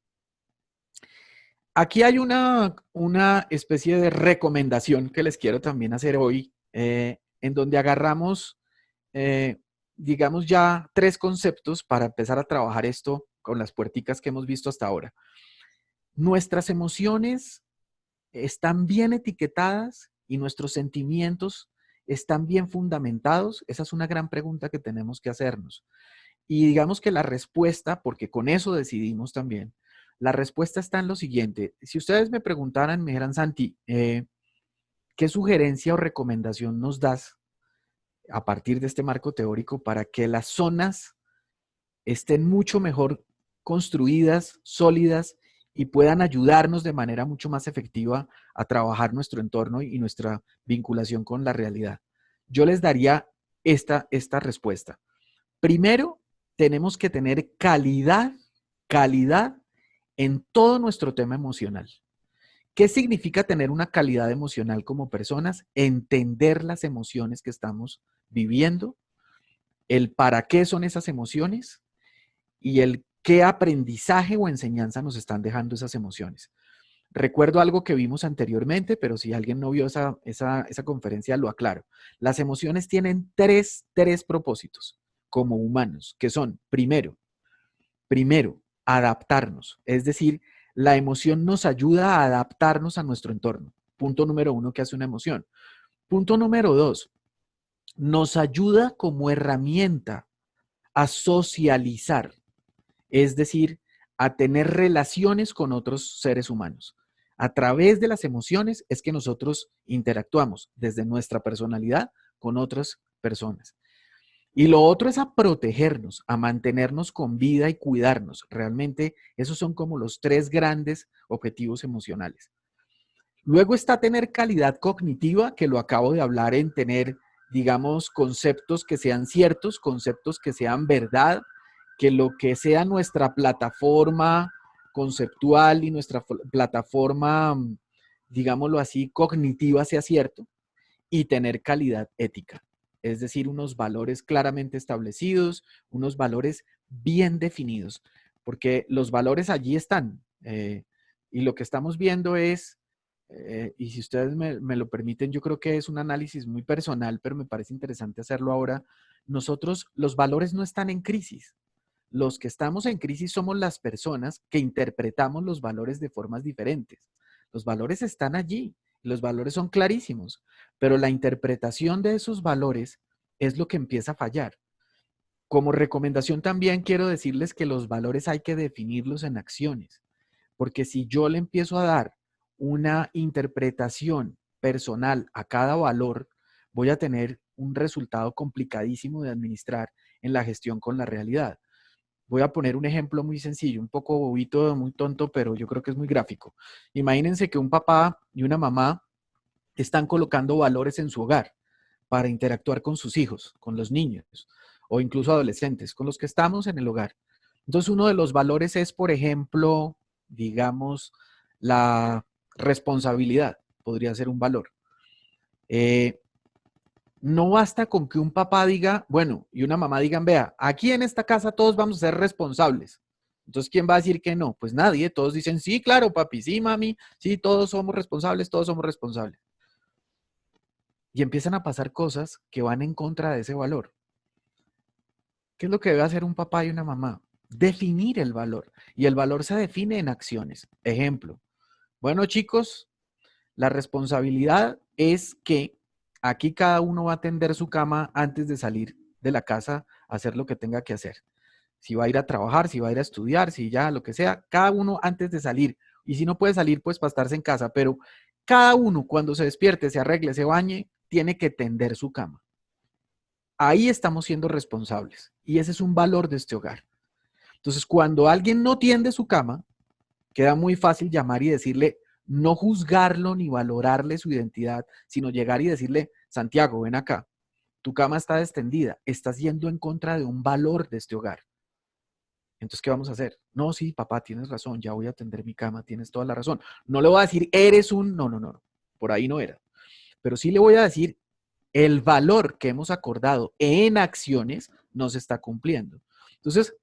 aquí hay una especie de recomendación que les quiero también hacer hoy, en donde agarramos, digamos, ya 3 conceptos para empezar a trabajar esto con las puerticas que hemos visto hasta ahora. Nuestras emociones están bien etiquetadas y nuestros sentimientos están bien fundamentados. Esa es una gran pregunta que tenemos que hacernos. Y digamos que la respuesta, porque con eso decidimos también, la respuesta está en lo siguiente. Si ustedes me preguntaran, me dijeran, Santi, ¿qué sugerencia o recomendación nos das a partir de este marco teórico para que las zonas estén mucho mejor construidas, sólidas y puedan ayudarnos de manera mucho más efectiva a trabajar nuestro entorno y nuestra vinculación con la realidad? Yo les daría esta respuesta. Primero, tenemos que tener calidad en todo nuestro tema emocional. ¿Qué significa tener una calidad emocional como personas? Entender las emociones que estamos viviendo, el para qué son esas emociones y el qué aprendizaje o enseñanza nos están dejando esas emociones. Recuerdo algo que vimos anteriormente, pero si alguien no vio esa conferencia, lo aclaro. Las emociones tienen tres propósitos como humanos, que son, primero, adaptarnos. Es decir, la emoción nos ayuda a adaptarnos a nuestro entorno. Punto número 1 que hace una emoción. Punto número 2, nos ayuda como herramienta a socializar. Es decir, a tener relaciones con otros seres humanos. A través de las emociones es que nosotros interactuamos desde nuestra personalidad con otras personas. Y lo otro es a protegernos, a mantenernos con vida y cuidarnos. Realmente esos son como los 3 grandes objetivos emocionales. Luego está tener calidad cognitiva, que lo acabo de hablar en tener, digamos, conceptos que sean ciertos, conceptos que sean verdad, que lo que sea nuestra plataforma conceptual y nuestra plataforma, digámoslo así, cognitiva sea cierto, y tener calidad ética. Es decir, unos valores claramente establecidos, unos valores bien definidos, porque los valores allí están. Y lo que estamos viendo es, y si ustedes me lo permiten, yo creo que es un análisis muy personal, pero me parece interesante hacerlo ahora. Nosotros, los valores no están en crisis. Los que estamos en crisis somos las personas que interpretamos los valores de formas diferentes. Los valores están allí, los valores son clarísimos, pero la interpretación de esos valores es lo que empieza a fallar. Como recomendación también quiero decirles que los valores hay que definirlos en acciones, porque si yo le empiezo a dar una interpretación personal a cada valor, voy a tener un resultado complicadísimo de administrar en la gestión con la realidad. Voy a poner un ejemplo muy sencillo, un poco bobito, muy tonto, pero yo creo que es muy gráfico. Imagínense que un papá y una mamá están colocando valores en su hogar para interactuar con sus hijos, con los niños o incluso adolescentes, con los que estamos en el hogar. Entonces, uno de los valores es, por ejemplo, digamos, la responsabilidad, podría ser un valor. No basta con que un papá diga, bueno, y una mamá digan, vea, aquí en esta casa todos vamos a ser responsables. Entonces, ¿quién va a decir que no? Pues nadie, todos dicen, sí, claro, papi, sí, mami, sí, todos somos responsables, todos somos responsables. Y empiezan a pasar cosas que van en contra de ese valor. ¿Qué es lo que debe hacer un papá y una mamá? Definir el valor. Y el valor se define en acciones. Ejemplo, bueno, chicos, la responsabilidad es que aquí cada uno va a tender su cama antes de salir de la casa a hacer lo que tenga que hacer. Si va a ir a trabajar, si va a ir a estudiar, si ya lo que sea, cada uno antes de salir. Y si no puede salir, pues para estarse en casa. Pero cada uno cuando se despierte, se arregle, se bañe, tiene que tender su cama. Ahí estamos siendo responsables. Y ese es un valor de este hogar. Entonces, cuando alguien no tiende su cama, queda muy fácil llamar y decirle, no juzgarlo ni valorarle su identidad, sino llegar y decirle, Santiago, ven acá, tu cama está extendida, estás yendo en contra de un valor de este hogar. Entonces, ¿qué vamos a hacer? No, sí, papá, tienes razón, ya voy a tender mi cama, tienes toda la razón. No le voy a decir, eres un, no, por ahí no era. Pero sí le voy a decir, el valor que hemos acordado en acciones no se está cumpliendo. Entonces,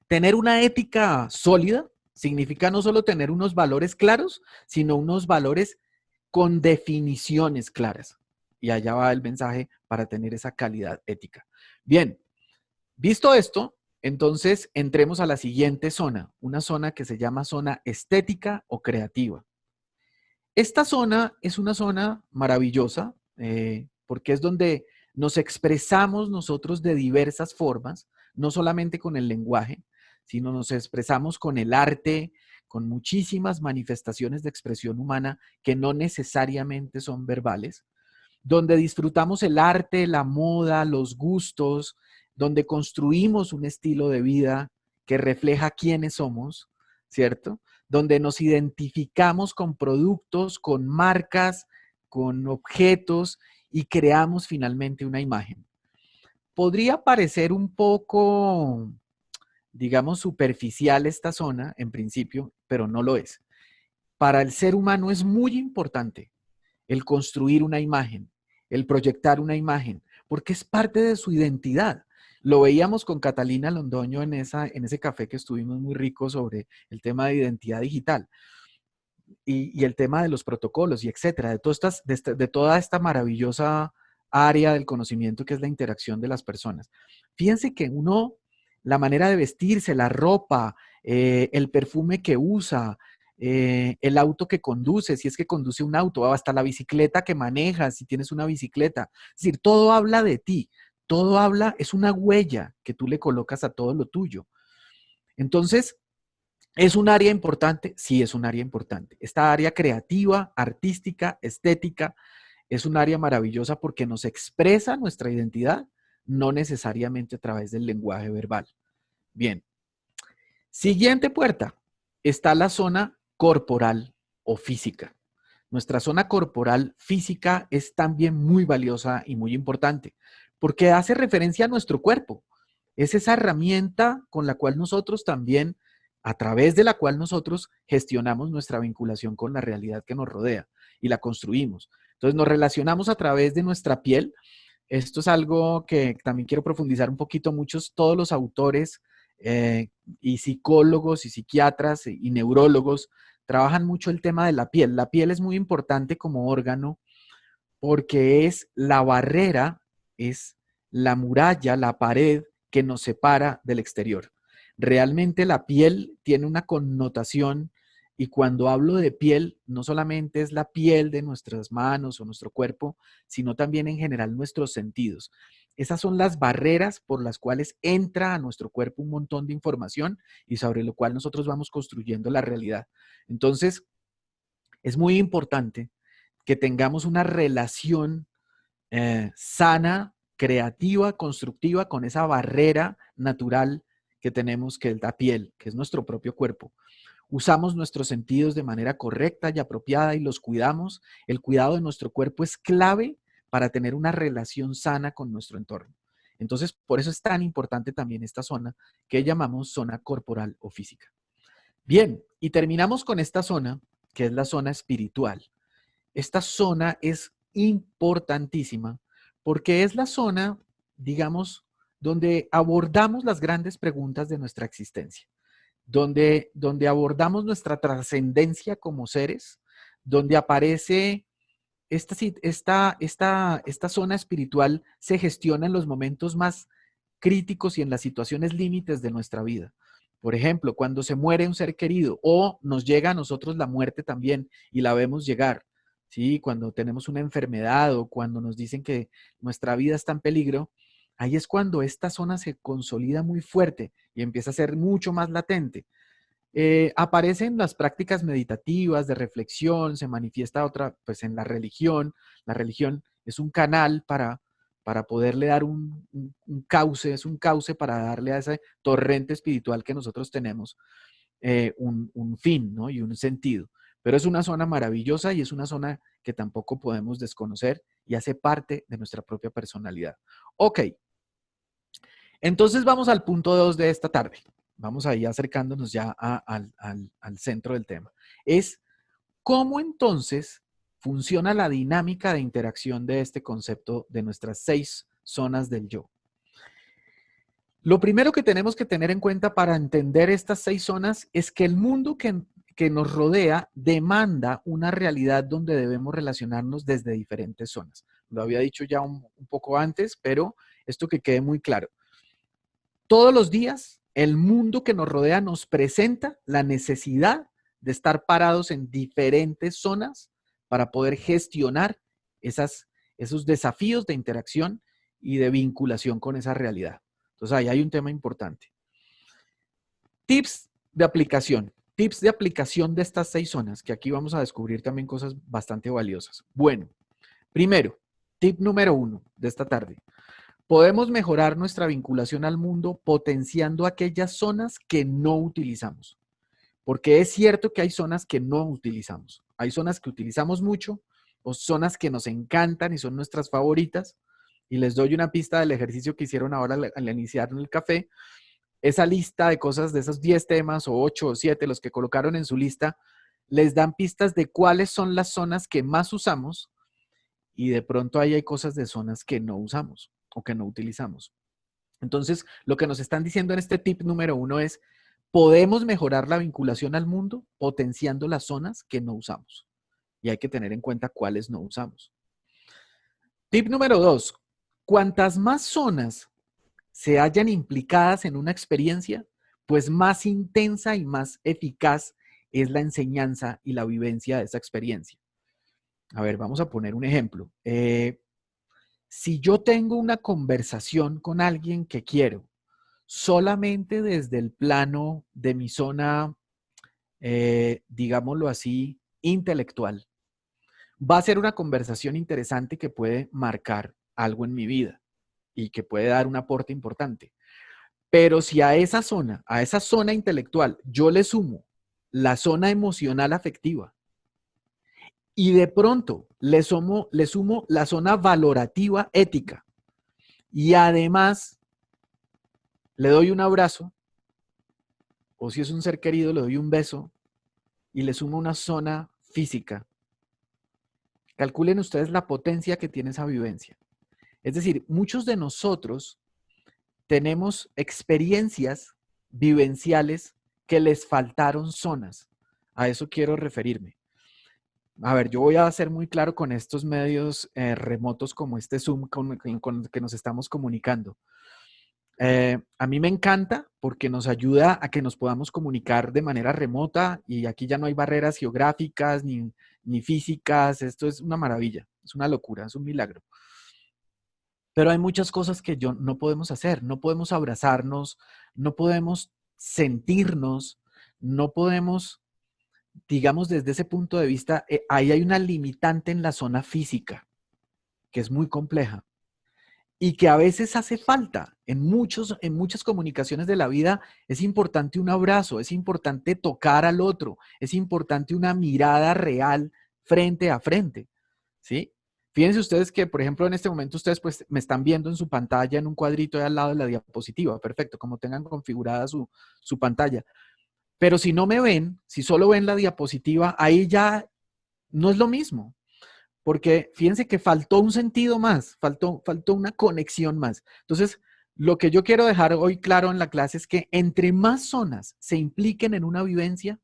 tener una ética sólida significa no solo tener unos valores claros, sino unos valores con definiciones claras. Y allá va el mensaje para tener esa calidad ética. Bien, visto esto, entonces entremos a la siguiente zona, una zona que se llama zona estética o creativa. Esta zona es una zona maravillosa porque es donde nos expresamos nosotros de diversas formas, no solamente con el lenguaje, sino nos expresamos con el arte, con muchísimas manifestaciones de expresión humana que no necesariamente son verbales, donde disfrutamos el arte, la moda, los gustos, donde construimos un estilo de vida que refleja quiénes somos, ¿cierto? Donde nos identificamos con productos, con marcas, con objetos y creamos finalmente una imagen. Podría parecer un poco, digamos, superficial esta zona en principio, pero no lo es. Para el ser humano es muy importante el construir una imagen, el proyectar una imagen, porque es parte de su identidad. Lo veíamos con Catalina Londoño en ese café que estuvimos muy rico sobre el tema de identidad digital y el tema de los protocolos y etcétera, de toda esta maravillosa área del conocimiento que es la interacción de las personas. Fíjense que la manera de vestirse, la ropa, el perfume que usa, el auto que conduce, si es que conduce un auto, hasta la bicicleta que manejas, si tienes una bicicleta. Es decir, todo habla de ti, todo habla, es una huella que tú le colocas a todo lo tuyo. Entonces, ¿es un área importante? Sí, es un área importante. Esta área creativa, artística, estética, es un área maravillosa porque nos expresa nuestra identidad, no necesariamente a través del lenguaje verbal. Bien. Siguiente puerta, está la zona corporal o física, nuestra zona corporal física es también muy valiosa y muy importante, porque hace referencia a nuestro cuerpo. Es esa herramienta con la cual nosotros también, a través de la cual nosotros gestionamos nuestra vinculación con la realidad que nos rodea y la construimos. Entonces nos relacionamos a través de nuestra piel. Esto es algo que también quiero profundizar un poquito. Todos los autores y psicólogos y psiquiatras y neurólogos trabajan mucho el tema de la piel. La piel es muy importante como órgano porque es la barrera, es la muralla, la pared que nos separa del exterior. Realmente la piel tiene una connotación y cuando hablo de piel, no solamente es la piel de nuestras manos o nuestro cuerpo, sino también en general nuestros sentidos. Esas son las barreras por las cuales entra a nuestro cuerpo un montón de información y sobre lo cual nosotros vamos construyendo la realidad. Entonces, es muy importante que tengamos una relación sana, creativa, constructiva con esa barrera natural que tenemos, que es la piel, que es nuestro propio cuerpo. Usamos nuestros sentidos de manera correcta y apropiada y los cuidamos. El cuidado de nuestro cuerpo es clave para tener una relación sana con nuestro entorno. Entonces, por eso es tan importante también esta zona que llamamos zona corporal o física. Bien, y terminamos con esta zona, que es la zona espiritual. Esta zona es importantísima porque es la zona, digamos, donde abordamos las grandes preguntas de nuestra existencia, donde abordamos nuestra trascendencia como seres, donde aparece esta zona espiritual se gestiona en los momentos más críticos y en las situaciones límites de nuestra vida. Por ejemplo, cuando se muere un ser querido o nos llega a nosotros la muerte también y la vemos llegar, ¿sí? Cuando tenemos una enfermedad o cuando nos dicen que nuestra vida está en peligro, ahí es cuando esta zona se consolida muy fuerte y empieza a ser mucho más latente. Aparecen las prácticas meditativas de reflexión, se manifiesta otra, pues en la religión. La religión es un canal para poderle dar un cauce, es un cauce para darle a ese torrente espiritual que nosotros tenemos un fin, ¿no? Y un sentido. Pero es una zona maravillosa y es una zona que tampoco podemos desconocer y hace parte de nuestra propia personalidad. Ok, entonces vamos al punto 2 de esta tarde. Vamos ahí acercándonos ya al centro del tema. Es cómo entonces funciona la dinámica de interacción de este concepto de nuestras 6 zonas del yo. Lo primero que tenemos que tener en cuenta para entender estas 6 zonas es que el mundo que nos rodea demanda una realidad donde debemos relacionarnos desde diferentes zonas. Lo había dicho ya un poco antes, pero esto que quede muy claro. Todos los días, el mundo que nos rodea nos presenta la necesidad de estar parados en diferentes zonas para poder gestionar esos desafíos de interacción y de vinculación con esa realidad. Entonces, ahí hay un tema importante. Tips de aplicación. Tips de aplicación de estas 6 zonas, que aquí vamos a descubrir también cosas bastante valiosas. Bueno, primero, tip número 1 de esta tarde. Podemos mejorar nuestra vinculación al mundo potenciando aquellas zonas que no utilizamos. Porque es cierto que hay zonas que no utilizamos. Hay zonas que utilizamos mucho o zonas que nos encantan y son nuestras favoritas. Y les doy una pista del ejercicio que hicieron ahora al iniciar en el café. Esa lista de cosas, de esos 10 temas o 8 o 7, los que colocaron en su lista, les dan pistas de cuáles son las zonas que más usamos y de pronto ahí hay cosas de zonas que no usamos o que no utilizamos. Entonces, lo que nos están diciendo en este tip número 1 es, podemos mejorar la vinculación al mundo potenciando las zonas que no usamos. Y hay que tener en cuenta cuáles no usamos. Tip número 2, cuantas más zonas se hayan implicadas en una experiencia, pues más intensa y más eficaz es la enseñanza y la vivencia de esa experiencia. A ver, vamos a poner un ejemplo. Si yo tengo una conversación con alguien que quiero, solamente desde el plano de mi zona, digámoslo así, intelectual, va a ser una conversación interesante que puede marcar algo en mi vida y que puede dar un aporte importante. Pero si a esa zona intelectual, yo le sumo la zona emocional afectiva Y de pronto le sumo la zona valorativa ética. Y además le doy un abrazo, o si es un ser querido, le doy un beso y le sumo una zona física. Calculen ustedes la potencia que tiene esa vivencia. Es decir, muchos de nosotros tenemos experiencias vivenciales que les faltaron zonas. A eso quiero referirme. A ver, yo voy a ser muy claro con estos medios remotos como este Zoom con el que nos estamos comunicando. A mí me encanta porque nos ayuda a que nos podamos comunicar de manera remota y aquí ya no hay barreras geográficas ni físicas. Esto es una maravilla, es una locura, es un milagro. Pero hay muchas cosas que no podemos hacer, no podemos abrazarnos, no podemos sentirnos, no podemos, digamos, desde ese punto de vista, ahí hay una limitante en la zona física que es muy compleja y que a veces hace falta. En muchas comunicaciones de la vida es importante un abrazo, es importante tocar al otro, es importante una mirada real frente a frente, ¿sí? Fíjense ustedes que, por ejemplo, en este momento ustedes pues me están viendo en su pantalla en un cuadrito ahí al lado de la diapositiva, perfecto, como tengan configurada su pantalla. Pero si no me ven, si solo ven la diapositiva, ahí ya no es lo mismo. Porque fíjense que faltó un sentido más, faltó una conexión más. Entonces, lo que yo quiero dejar hoy claro en la clase es que entre más zonas se impliquen en una vivencia,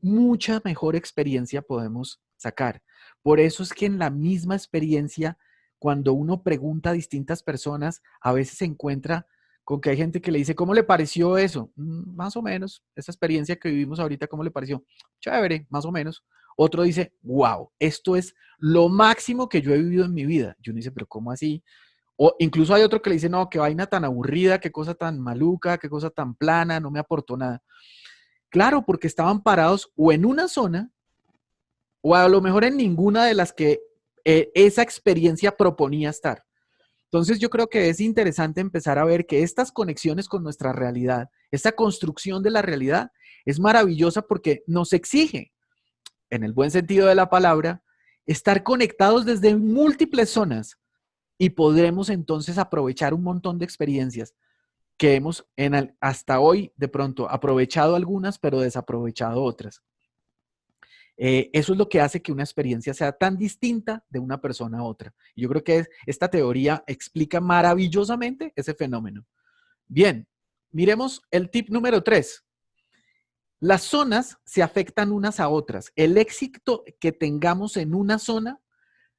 mucha mejor experiencia podemos sacar. Por eso es que en la misma experiencia, cuando uno pregunta a distintas personas, a veces se encuentra con que hay gente que le dice, ¿cómo le pareció eso? Más o menos, esa experiencia que vivimos ahorita, ¿cómo le pareció? Chévere, más o menos. Otro dice, wow, esto es lo máximo que yo he vivido en mi vida. Y uno dice, pero ¿cómo así? O incluso hay otro que le dice, no, qué vaina tan aburrida, qué cosa tan maluca, qué cosa tan plana, no me aportó nada. Claro, porque estaban parados o en una zona o a lo mejor en ninguna de las que esa experiencia proponía estar. Entonces yo creo que es interesante empezar a ver que estas conexiones con nuestra realidad, esta construcción de la realidad es maravillosa porque nos exige, en el buen sentido de la palabra, estar conectados desde múltiples zonas y podremos entonces aprovechar un montón de experiencias que hemos hasta hoy de pronto aprovechado algunas, pero desaprovechado otras. Eso es lo que hace que una experiencia sea tan distinta de una persona a otra. Yo creo que esta teoría explica maravillosamente ese fenómeno. Bien, miremos el tip número 3. Las zonas se afectan unas a otras. El éxito que tengamos en una zona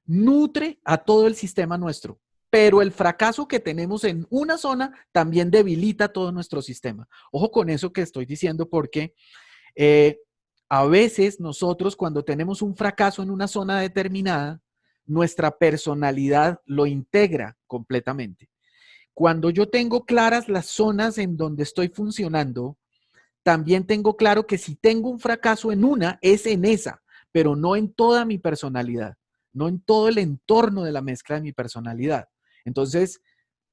nutre a todo el sistema nuestro, pero el fracaso que tenemos en una zona también debilita todo nuestro sistema. Ojo con eso que estoy diciendo porque a veces nosotros cuando tenemos un fracaso en una zona determinada, nuestra personalidad lo integra completamente. Cuando yo tengo claras las zonas en donde estoy funcionando, también tengo claro que si tengo un fracaso en una, es en esa, pero no en toda mi personalidad, no en todo el entorno de la mezcla de mi personalidad. Entonces,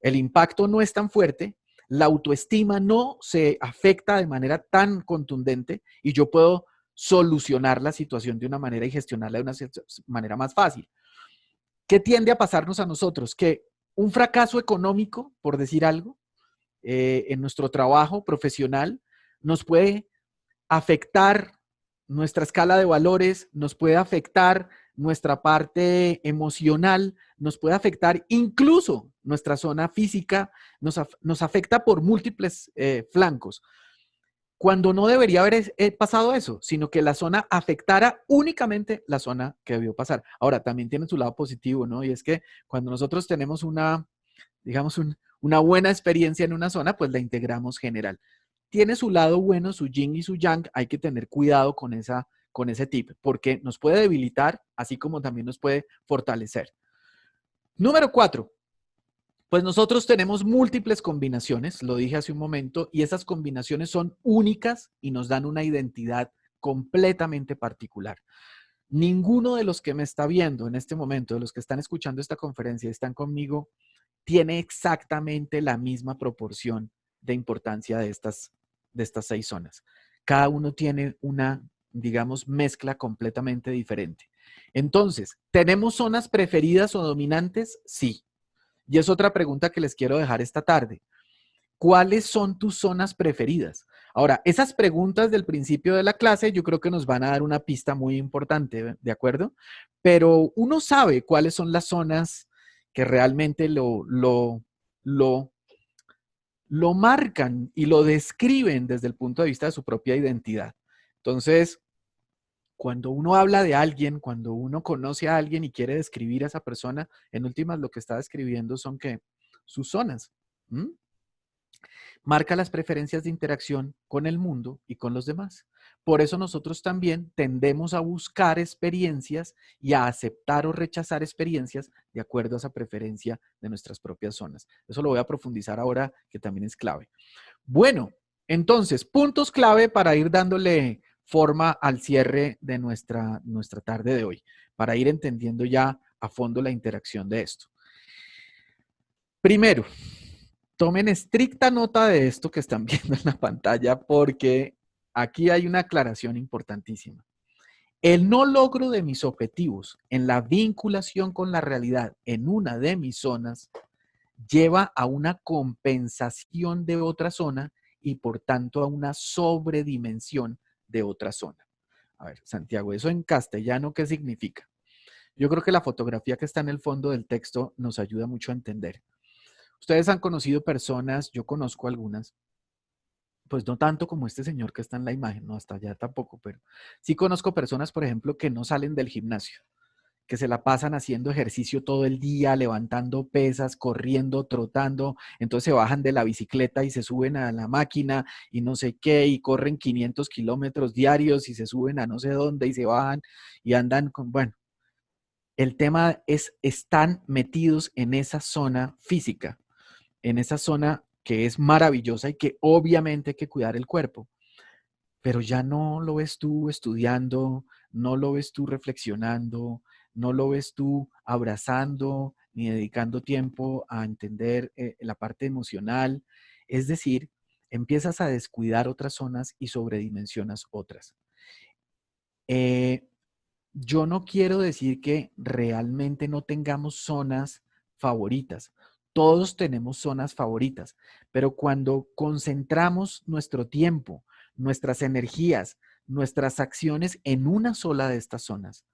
el impacto no es tan fuerte, la autoestima no se afecta de manera tan contundente y yo puedo solucionar la situación de una manera y gestionarla de una manera más fácil. ¿Qué tiende a pasarnos a nosotros? Que un fracaso económico, por decir algo, en nuestro trabajo profesional, nos puede afectar nuestra escala de valores, nos puede afectar nuestra parte emocional, nos puede afectar incluso nuestra zona física, nos afecta por múltiples flancos. Cuando no debería haber pasado eso, sino que la zona afectara únicamente la zona que debió pasar. Ahora, también tiene su lado positivo, ¿no? Y es que cuando nosotros tenemos digamos, una buena experiencia en una zona, pues la integramos general. Tiene su lado bueno, su yin y su yang, hay que tener cuidado con ese tip, porque nos puede debilitar, así como también nos puede fortalecer. Número 4. Pues nosotros tenemos múltiples combinaciones, lo dije hace un momento, y esas combinaciones son únicas y nos dan una identidad completamente particular. Ninguno de los que me está viendo en este momento, de los que están escuchando esta conferencia y están conmigo, tiene exactamente la misma proporción de importancia de estas 6 zonas. Cada uno tiene una, digamos, mezcla completamente diferente. Entonces, ¿tenemos zonas preferidas o dominantes? Sí. Y es otra pregunta que les quiero dejar esta tarde. ¿Cuáles son tus zonas preferidas? Ahora, esas preguntas del principio de la clase yo creo que nos van a dar una pista muy importante, ¿de acuerdo? Pero uno sabe cuáles son las zonas que realmente lo marcan y lo describen desde el punto de vista de su propia identidad. Entonces, cuando uno habla de alguien, cuando uno conoce a alguien y quiere describir a esa persona, en últimas lo que está describiendo son que sus zonas. ¿Mm? Marca las preferencias de interacción con el mundo y con los demás. Por eso nosotros también tendemos a buscar experiencias y a aceptar o rechazar experiencias de acuerdo a esa preferencia de nuestras propias zonas. Eso lo voy a profundizar ahora, que también es clave. Bueno, entonces, puntos clave para ir dándole forma al cierre de nuestra tarde de hoy, para ir entendiendo ya a fondo la interacción de esto. Primero, tomen estricta nota de esto que están viendo en la pantalla porque aquí hay una aclaración importantísima. El no logro de mis objetivos en la vinculación con la realidad en una de mis zonas lleva a una compensación de otra zona y por tanto a una sobredimensión de otra zona. A ver, Santiago, ¿eso en castellano qué significa? Yo creo que la fotografía que está en el fondo del texto nos ayuda mucho a entender. Ustedes han conocido personas, yo conozco algunas, pues no tanto como este señor que está en la imagen, no hasta allá tampoco, pero sí conozco personas, por ejemplo, que no salen del gimnasio, que se la pasan haciendo ejercicio todo el día, levantando pesas, corriendo, trotando, entonces se bajan de la bicicleta y se suben a la máquina y no sé qué, y corren 500 kilómetros diarios y se suben a no sé dónde y se bajan y andan con, bueno, el tema es, están metidos en esa zona física, en esa zona que es maravillosa y que obviamente hay que cuidar el cuerpo, pero ya no lo ves tú estudiando, no lo ves tú reflexionando, no lo ves tú abrazando ni dedicando tiempo a entender la parte emocional. Es decir, empiezas a descuidar otras zonas y sobredimensionas otras. Yo no quiero decir que realmente no tengamos zonas favoritas. Todos tenemos zonas favoritas, pero cuando concentramos nuestro tiempo, nuestras energías, nuestras acciones en una sola de estas zonas,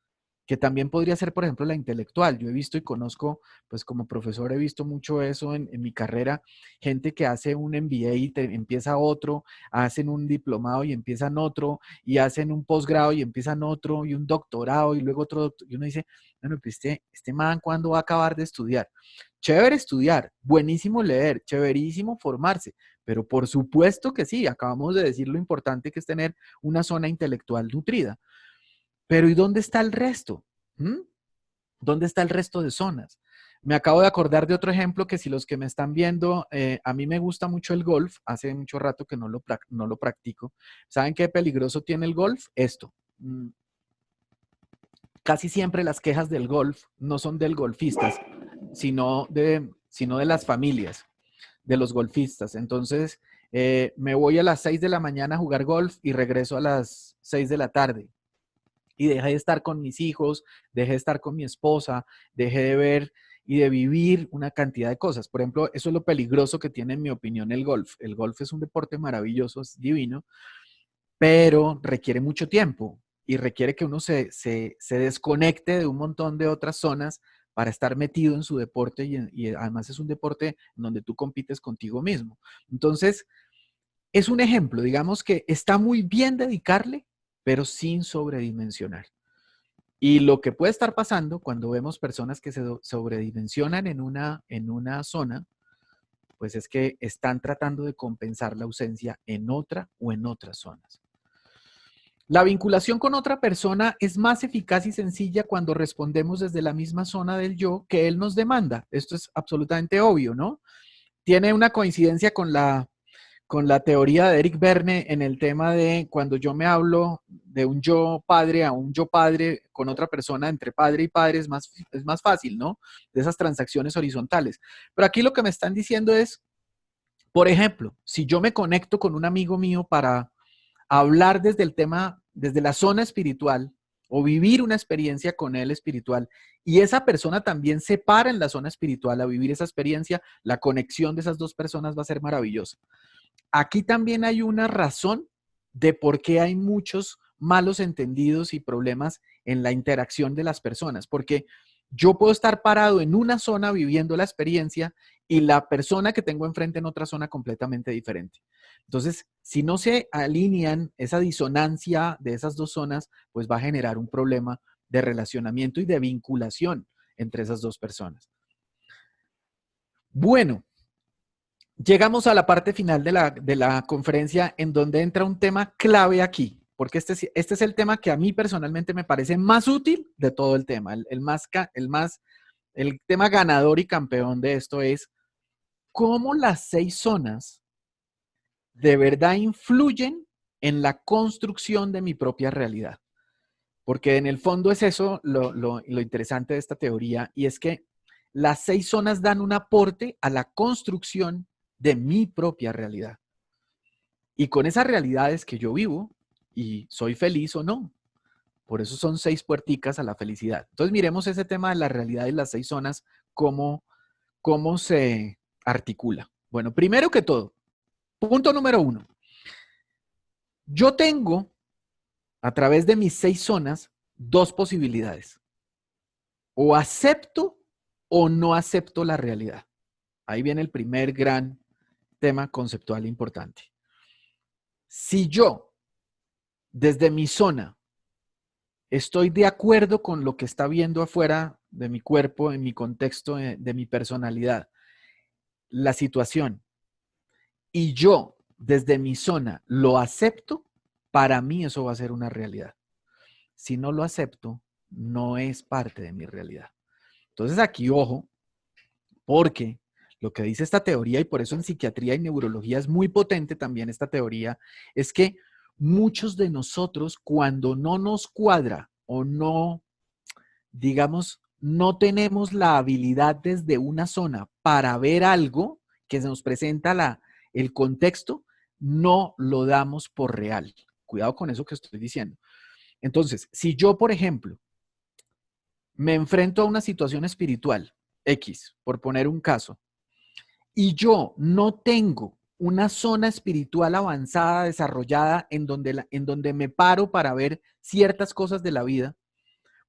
que también podría ser, por ejemplo, la intelectual. Yo he visto y conozco, pues como profesor he visto mucho eso en mi carrera, gente que hace un MBA y empieza otro, hacen un diplomado y empiezan otro, y hacen un posgrado y empiezan otro, y un doctorado y luego otro doctorado. Y uno dice, bueno, pues este man, ¿cuándo va a acabar de estudiar? Chévere estudiar, buenísimo leer, chéverísimo formarse, pero por supuesto que sí, acabamos de decir lo importante que es tener una zona intelectual nutrida. Pero ¿y dónde está el resto? ¿Mm? ¿Dónde está el resto de zonas? Me acabo de acordar de otro ejemplo que si los que me están viendo, a mí me gusta mucho el golf, hace mucho rato que no lo practico. ¿Saben qué peligroso tiene el golf? Esto. Casi siempre las quejas del golf no son del golfistas, sino de las familias, de los golfistas. Entonces, me voy a las 6 de la mañana a jugar golf y regreso a las 6 de la tarde. Y dejé de estar con mis hijos, dejé de estar con mi esposa, dejé de ver y de vivir una cantidad de cosas. Por ejemplo, eso es lo peligroso que tiene, en mi opinión, el golf. El golf es un deporte maravilloso, es divino, pero requiere mucho tiempo y requiere que uno se desconecte de un montón de otras zonas para estar metido en su deporte y además es un deporte en donde tú compites contigo mismo. Entonces, es un ejemplo, digamos que está muy bien dedicarle, pero sin sobredimensionar. Y lo que puede estar pasando cuando vemos personas que se sobredimensionan en una zona, pues es que están tratando de compensar la ausencia en otra o en otras zonas. La vinculación con otra persona es más eficaz y sencilla cuando respondemos desde la misma zona del yo que él nos demanda. Esto es absolutamente obvio, ¿no? Tiene una coincidencia con la teoría de Eric Berne en el tema de cuando yo me hablo de un yo padre a un yo padre con otra persona, entre padre y padre, es más fácil, ¿no? De esas transacciones horizontales. Pero aquí lo que me están diciendo es, por ejemplo, si yo me conecto con un amigo mío para hablar desde el tema, desde la zona espiritual, o vivir una experiencia con él espiritual, y esa persona también se para en la zona espiritual a vivir esa experiencia, la conexión de esas dos personas va a ser maravillosa. Aquí también hay una razón de por qué hay muchos malos entendidos y problemas en la interacción de las personas, porque yo puedo estar parado en una zona viviendo la experiencia y la persona que tengo enfrente en otra zona completamente diferente. Entonces, si no se alinean esa disonancia de esas dos zonas, pues va a generar un problema de relacionamiento y de vinculación entre esas dos personas. Bueno, llegamos a la parte final de la conferencia en donde entra un tema clave aquí, porque este es el tema que a mí personalmente me parece más útil de todo el tema. El tema ganador y campeón de esto es cómo las 6 zonas de verdad influyen en la construcción de mi propia realidad. Porque en el fondo es eso lo interesante de esta teoría, y es que las 6 zonas dan un aporte a la construcción de mi propia realidad. Y con esas realidades que yo vivo, y soy feliz o no. Por eso son 6 puerticas a la felicidad. Entonces miremos ese tema de la realidad y las 6 zonas, cómo se articula. Bueno, primero que todo, punto número 1. Yo tengo, a través de mis 6 zonas, 2 posibilidades. O acepto o no acepto la realidad. Ahí viene el primer gran tema conceptual importante. Si yo, desde mi zona, estoy de acuerdo con lo que está viendo afuera de mi cuerpo, en mi contexto, de mi personalidad, la situación, y yo, desde mi zona, lo acepto, para mí eso va a ser una realidad. Si no lo acepto, no es parte de mi realidad. Entonces aquí, ojo, porque lo que dice esta teoría, y por eso en psiquiatría y neurología es muy potente también esta teoría, es que muchos de nosotros, cuando no nos cuadra o no, digamos, no tenemos la habilidad desde una zona para ver algo que se nos presenta el contexto, no lo damos por real. Cuidado con eso que estoy diciendo. Entonces, si yo, por ejemplo, me enfrento a una situación espiritual, X, por poner un caso, y yo no tengo una zona espiritual avanzada, desarrollada, en donde me paro para ver ciertas cosas de la vida,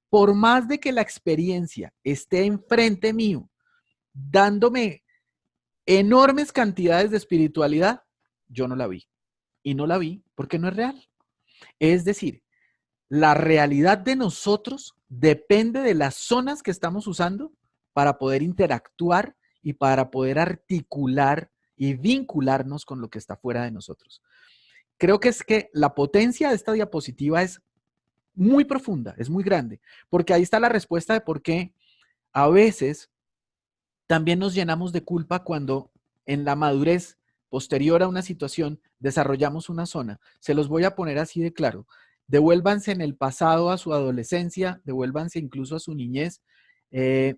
por más de que la experiencia esté enfrente mío, dándome enormes cantidades de espiritualidad, yo no la vi. Y no la vi porque no es real. Es decir, la realidad de nosotros depende de las zonas que estamos usando para poder interactuar y para poder articular y vincularnos con lo que está fuera de nosotros. Creo que es que la potencia de esta diapositiva es muy profunda, es muy grande, porque ahí está la respuesta de por qué a veces también nos llenamos de culpa cuando en la madurez posterior a una situación desarrollamos una zona. Se los voy a poner así de claro. Devuélvanse en el pasado a su adolescencia, devuélvanse incluso a su niñez,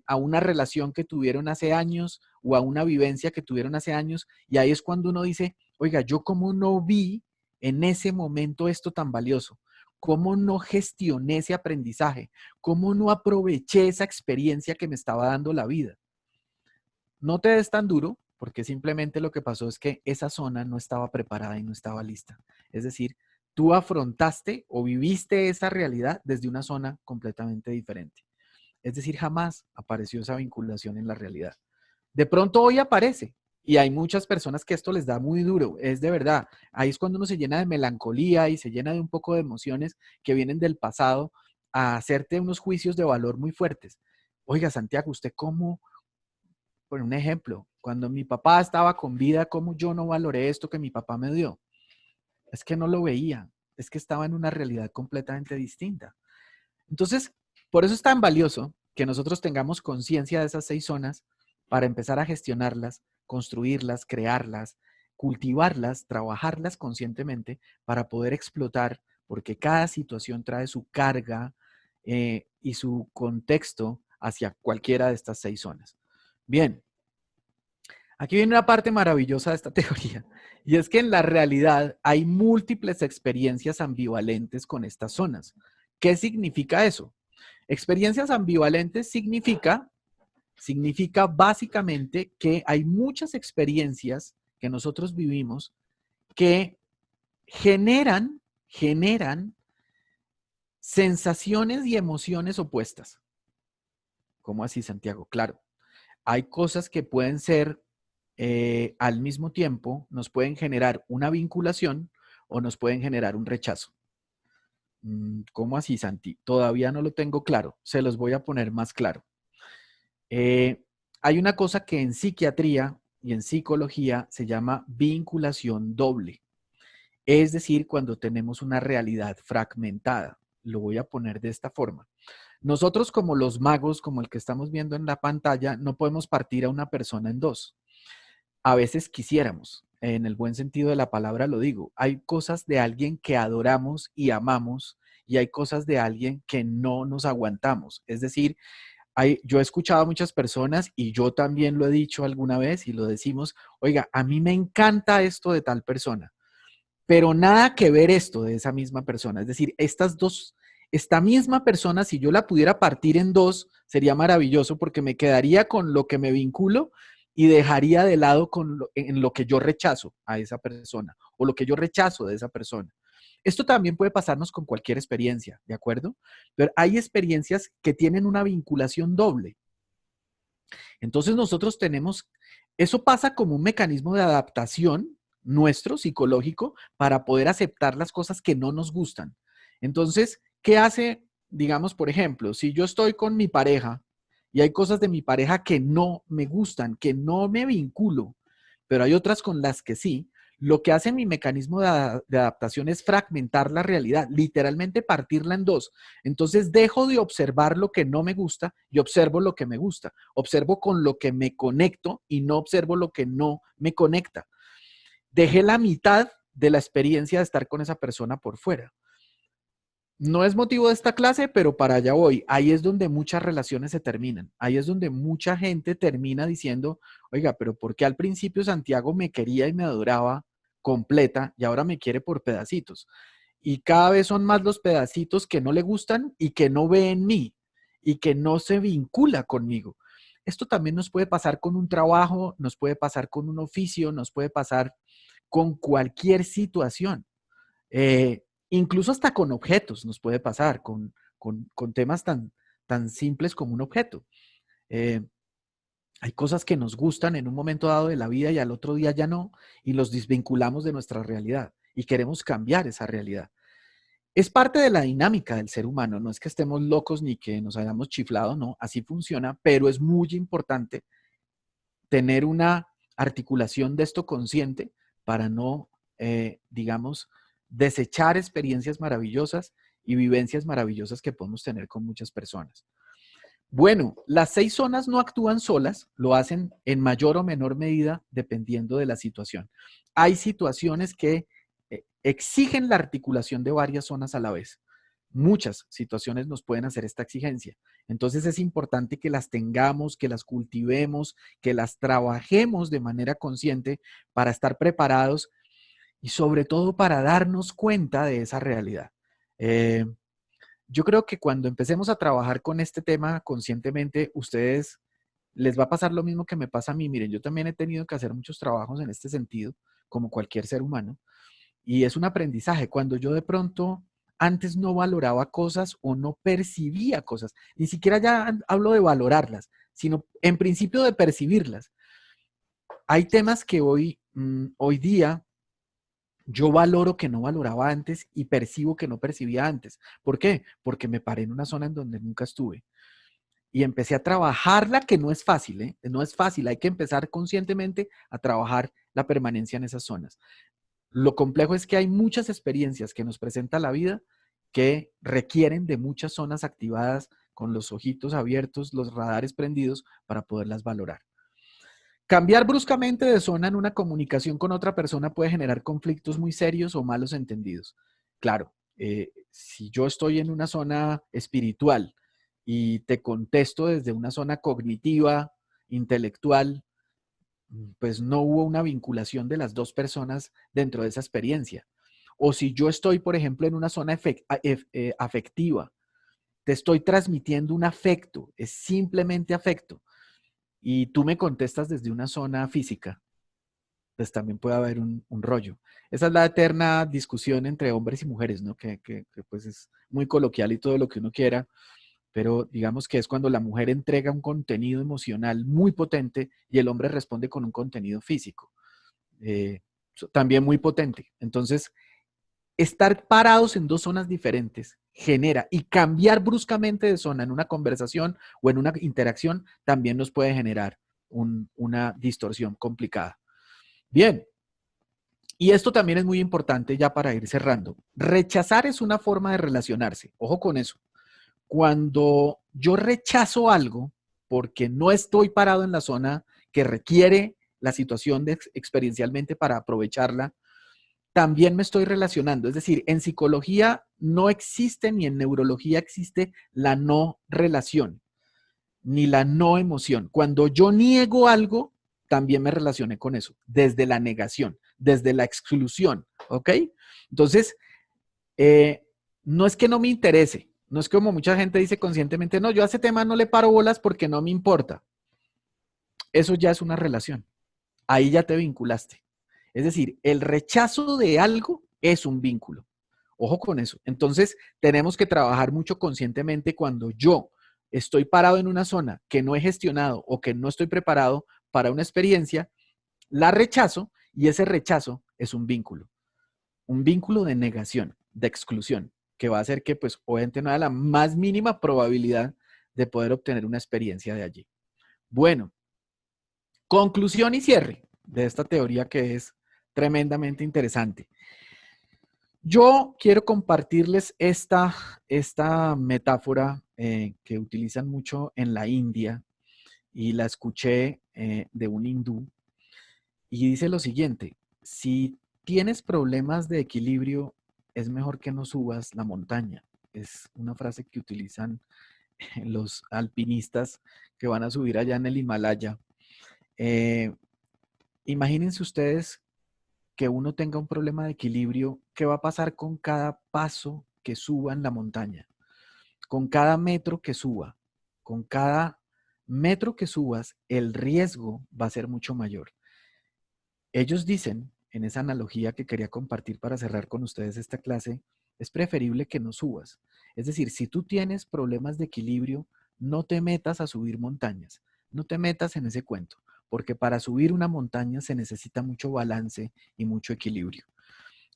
a una relación que tuvieron hace años o a una vivencia que tuvieron hace años, y ahí es cuando uno dice, oiga, yo cómo no vi en ese momento esto tan valioso, cómo no gestioné ese aprendizaje, cómo no aproveché esa experiencia que me estaba dando la vida. No te des tan duro, porque simplemente lo que pasó es que esa zona no estaba preparada y no estaba lista. Es decir, tú afrontaste o viviste esa realidad desde una zona completamente diferente. Es decir, jamás apareció esa vinculación en la realidad. De pronto hoy aparece, y hay muchas personas que esto les da muy duro, es de verdad. Ahí es cuando uno se llena de melancolía y se llena de un poco de emociones que vienen del pasado a hacerte unos juicios de valor muy fuertes. Oiga, Santiago, ¿usted cómo? Por un ejemplo, cuando mi papá estaba con vida, ¿cómo yo no valoré esto que mi papá me dio? Es que no lo veía, es que estaba en una realidad completamente distinta. Entonces, por eso es tan valioso que nosotros tengamos conciencia de esas 6 zonas para empezar a gestionarlas, construirlas, crearlas, cultivarlas, trabajarlas conscientemente para poder explotar, porque cada situación trae su carga y su contexto hacia cualquiera de estas 6 zonas. Bien, aquí viene una parte maravillosa de esta teoría, y es que en la realidad hay múltiples experiencias ambivalentes con estas zonas. ¿Qué significa eso? Experiencias ambivalentes significa básicamente que hay muchas experiencias que nosotros vivimos que generan sensaciones y emociones opuestas. ¿Cómo así, Santiago? Claro, hay cosas que pueden ser al mismo tiempo, nos pueden generar una vinculación o nos pueden generar un rechazo. ¿Cómo así, Santi? Todavía no lo tengo claro. Se los voy a poner más claro. Hay una cosa que en psiquiatría y en psicología se llama vinculación doble. Es decir, cuando tenemos una realidad fragmentada. Lo voy a poner de esta forma. Nosotros como los magos, como el que estamos viendo en la pantalla, no podemos partir a una persona en dos. A veces quisiéramos, en el buen sentido de la palabra lo digo. Hay cosas de alguien que adoramos y amamos y hay cosas de alguien que no nos aguantamos. Es decir, yo he escuchado a muchas personas y yo también lo he dicho alguna vez y lo decimos, oiga, a mí me encanta esto de tal persona, pero nada que ver esto de esa misma persona. Es decir, esta misma persona, si yo la pudiera partir en dos, sería maravilloso porque me quedaría con lo que me vinculo y dejaría de lado en lo que yo rechazo a esa persona o lo que yo rechazo de esa persona. Esto también puede pasarnos con cualquier experiencia, ¿de acuerdo? Pero hay experiencias que tienen una vinculación doble. Entonces eso pasa como un mecanismo de adaptación nuestro, psicológico, para poder aceptar las cosas que no nos gustan. Entonces, ¿qué hace, digamos, por ejemplo, si yo estoy con mi pareja y hay cosas de mi pareja que no me gustan, que no me vinculo, pero hay otras con las que sí? Lo que hace mi mecanismo de adaptación es fragmentar la realidad, literalmente partirla en dos. Entonces dejo de observar lo que no me gusta y observo lo que me gusta. Observo con lo que me conecto y no observo lo que no me conecta. Dejé la mitad de la experiencia de estar con esa persona por fuera. No es motivo de esta clase, pero para allá voy. Ahí es donde muchas relaciones se terminan. Ahí es donde mucha gente termina diciendo, oiga, pero ¿por qué al principio Santiago me quería y me adoraba completa y ahora me quiere por pedacitos? Y cada vez son más los pedacitos que no le gustan y que no ve en mí y que no se vincula conmigo. Esto también nos puede pasar con un trabajo, nos puede pasar con un oficio, nos puede pasar con cualquier situación. Incluso hasta con objetos nos puede pasar, con temas tan simples como un objeto. Eh, hay cosas que nos gustan en un momento dado de la vida y al otro día ya no, y los desvinculamos de nuestra realidad y queremos cambiar esa realidad. Es parte de la dinámica del ser humano, no es que estemos locos ni que nos hayamos chiflado, no, así funciona, pero es muy importante tener una articulación de esto consciente para no, digamos, desechar experiencias maravillosas y vivencias maravillosas que podemos tener con muchas personas. Bueno, las 6 zonas no actúan solas, lo hacen en mayor o menor medida dependiendo de la situación. Hay situaciones que exigen la articulación de varias zonas a la vez. Muchas situaciones nos pueden hacer esta exigencia. Entonces es importante que las tengamos, que las cultivemos, que las trabajemos de manera consciente para estar preparados y sobre todo para darnos cuenta de esa realidad. Yo creo que cuando empecemos a trabajar con este tema conscientemente, ustedes les va a pasar lo mismo que me pasa a mí. Miren, yo también he tenido que hacer muchos trabajos en este sentido, como cualquier ser humano, y es un aprendizaje. Cuando yo de pronto antes no valoraba cosas o no percibía cosas, ni siquiera ya hablo de valorarlas, sino en principio de percibirlas. Hay temas que hoy día yo valoro que no valoraba antes y percibo que no percibía antes. ¿Por qué? Porque me paré en una zona en donde nunca estuve. Y empecé a trabajarla, que no es fácil, ¿eh? No es fácil, hay que empezar conscientemente a trabajar la permanencia en esas zonas. Lo complejo es que hay muchas experiencias que nos presenta la vida que requieren de muchas zonas activadas con los ojitos abiertos, los radares prendidos para poderlas valorar. Cambiar bruscamente de zona en una comunicación con otra persona puede generar conflictos muy serios o malos entendidos. Claro, si yo estoy en una zona espiritual y te contesto desde una zona cognitiva, intelectual, pues no hubo una vinculación de las dos personas dentro de esa experiencia. O si yo estoy, por ejemplo, en una zona afectiva, te estoy transmitiendo un afecto, es simplemente afecto, y tú me contestas desde una zona física, pues también puede haber un rollo. Esa es la eterna discusión entre hombres y mujeres, ¿no? Que pues es muy coloquial y todo lo que uno quiera, pero digamos que es cuando la mujer entrega un contenido emocional muy potente y el hombre responde con un contenido físico, eh, también muy potente. Entonces, estar parados en dos zonas diferentes genera, y cambiar bruscamente de zona en una conversación o en una interacción también nos puede generar una distorsión complicada. Bien, y esto también es muy importante ya para ir cerrando. Rechazar es una forma de relacionarse. Ojo con eso. Cuando yo rechazo algo porque no estoy parado en la zona que requiere la situación experiencialmente para aprovecharla, también me estoy relacionando. Es decir, en psicología no existe ni en neurología existe la no relación, ni la no emoción. Cuando yo niego algo, también me relacioné con eso, desde la negación, desde la exclusión, ¿ok? Entonces, no es que no me interese, no es como mucha gente dice conscientemente, no, yo a ese tema no le paro bolas porque no me importa. Eso ya es una relación. Ahí ya te vinculaste. Es decir, el rechazo de algo es un vínculo. Ojo con eso. Entonces, tenemos que trabajar mucho conscientemente cuando yo estoy parado en una zona que no he gestionado o que no estoy preparado para una experiencia, la rechazo, y ese rechazo es un vínculo de negación, de exclusión, que va a hacer que pues obviamente no haya la más mínima probabilidad de poder obtener una experiencia de allí. Bueno, conclusión y cierre de esta teoría que es tremendamente interesante. Yo quiero compartirles esta metáfora que utilizan mucho en la India, y la escuché de un hindú, y dice lo siguiente: si tienes problemas de equilibrio, es mejor que no subas la montaña. Es una frase que utilizan los alpinistas que van a subir allá en el Himalaya. Eh, Imagínense ustedes que uno tenga un problema de equilibrio. ¿Qué va a pasar con cada paso que suba en la montaña? Con cada metro que suba, con cada metro que subas, el riesgo va a ser mucho mayor. Ellos dicen, en esa analogía que quería compartir para cerrar con ustedes esta clase, es preferible que no subas. Es decir, si tú tienes problemas de equilibrio, no te metas a subir montañas, no te metas en ese cuento, porque para subir una montaña se necesita mucho balance y mucho equilibrio.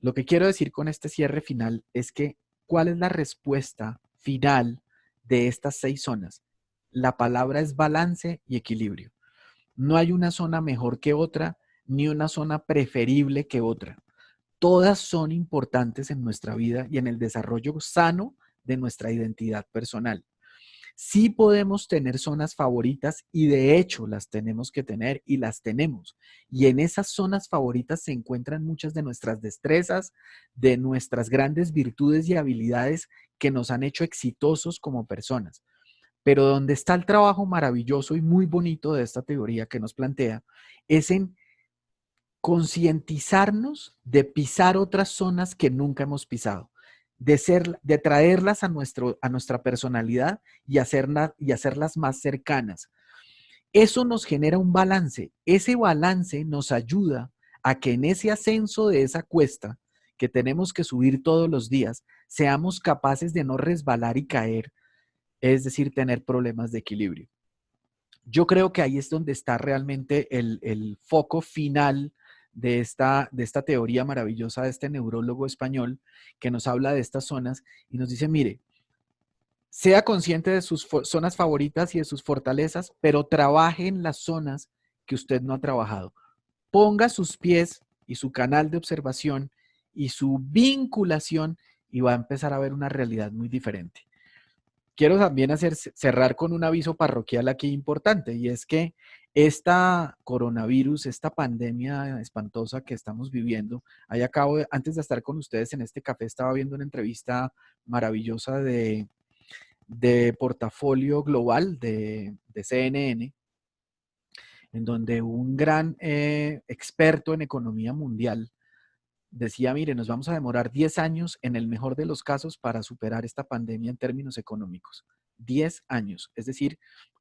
Lo que quiero decir con este cierre final es que, ¿cuál es la respuesta final de estas 6 zonas? La palabra es balance y equilibrio. No hay una zona mejor que otra, ni una zona preferible que otra. Todas son importantes en nuestra vida y en el desarrollo sano de nuestra identidad personal. Sí podemos tener zonas favoritas, y de hecho las tenemos que tener y las tenemos. Y en esas zonas favoritas se encuentran muchas de nuestras destrezas, de nuestras grandes virtudes y habilidades que nos han hecho exitosos como personas. Pero donde está el trabajo maravilloso y muy bonito de esta teoría que nos plantea es en concientizarnos de pisar otras zonas que nunca hemos pisado, de traerlas a nuestra personalidad y hacerlas más cercanas. Eso nos genera un balance. Ese balance nos ayuda a que en ese ascenso de esa cuesta que tenemos que subir todos los días, seamos capaces de no resbalar y caer, es decir, tener problemas de equilibrio. Yo creo que ahí es donde está realmente el foco final de esta teoría maravillosa de este neurólogo español que nos habla de estas zonas y nos dice, mire, sea consciente de sus zonas favoritas y de sus fortalezas, pero trabaje en las zonas que usted no ha trabajado. Ponga sus pies y su canal de observación y su vinculación, y va a empezar a ver una realidad muy diferente. Quiero también cerrar con un aviso parroquial aquí importante, y es que esta coronavirus, esta pandemia espantosa que estamos viviendo, ahí antes de estar con ustedes en este café, estaba viendo una entrevista maravillosa de Portafolio Global de CNN, en donde un gran experto en economía mundial decía, mire, nos vamos a demorar 10 años en el mejor de los casos para superar esta pandemia en términos económicos. 10 años, es decir,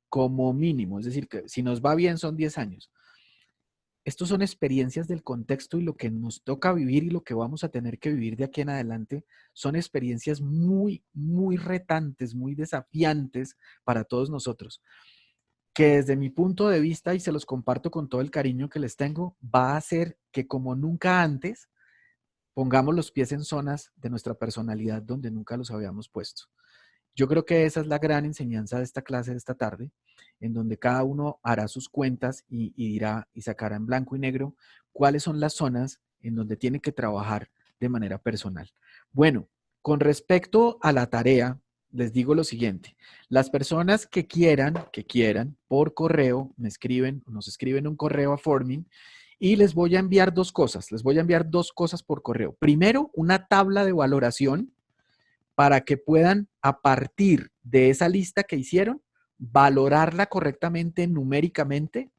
como mínimo, es decir, que si nos va bien son 10 años. Estos son experiencias del contexto y lo que nos toca vivir y lo que vamos a tener que vivir de aquí en adelante son experiencias muy, muy retantes, muy desafiantes para todos nosotros, que desde mi punto de vista, y se los comparto con todo el cariño que les tengo, va a hacer que como nunca antes pongamos los pies en zonas de nuestra personalidad donde nunca los habíamos puesto. Yo creo que esa es la gran enseñanza de esta clase de esta tarde, en donde cada uno hará sus cuentas y dirá y sacará en blanco y negro cuáles son las zonas en donde tiene que trabajar de manera personal. Bueno, con respecto a la tarea, les digo lo siguiente. Las personas que quieran, por correo, nos escriben un correo a Forming y les voy a enviar dos cosas. Les voy a enviar dos cosas por correo. Primero, una tabla de valoración para que puedan, a partir de esa lista que hicieron, valorarla correctamente numéricamente.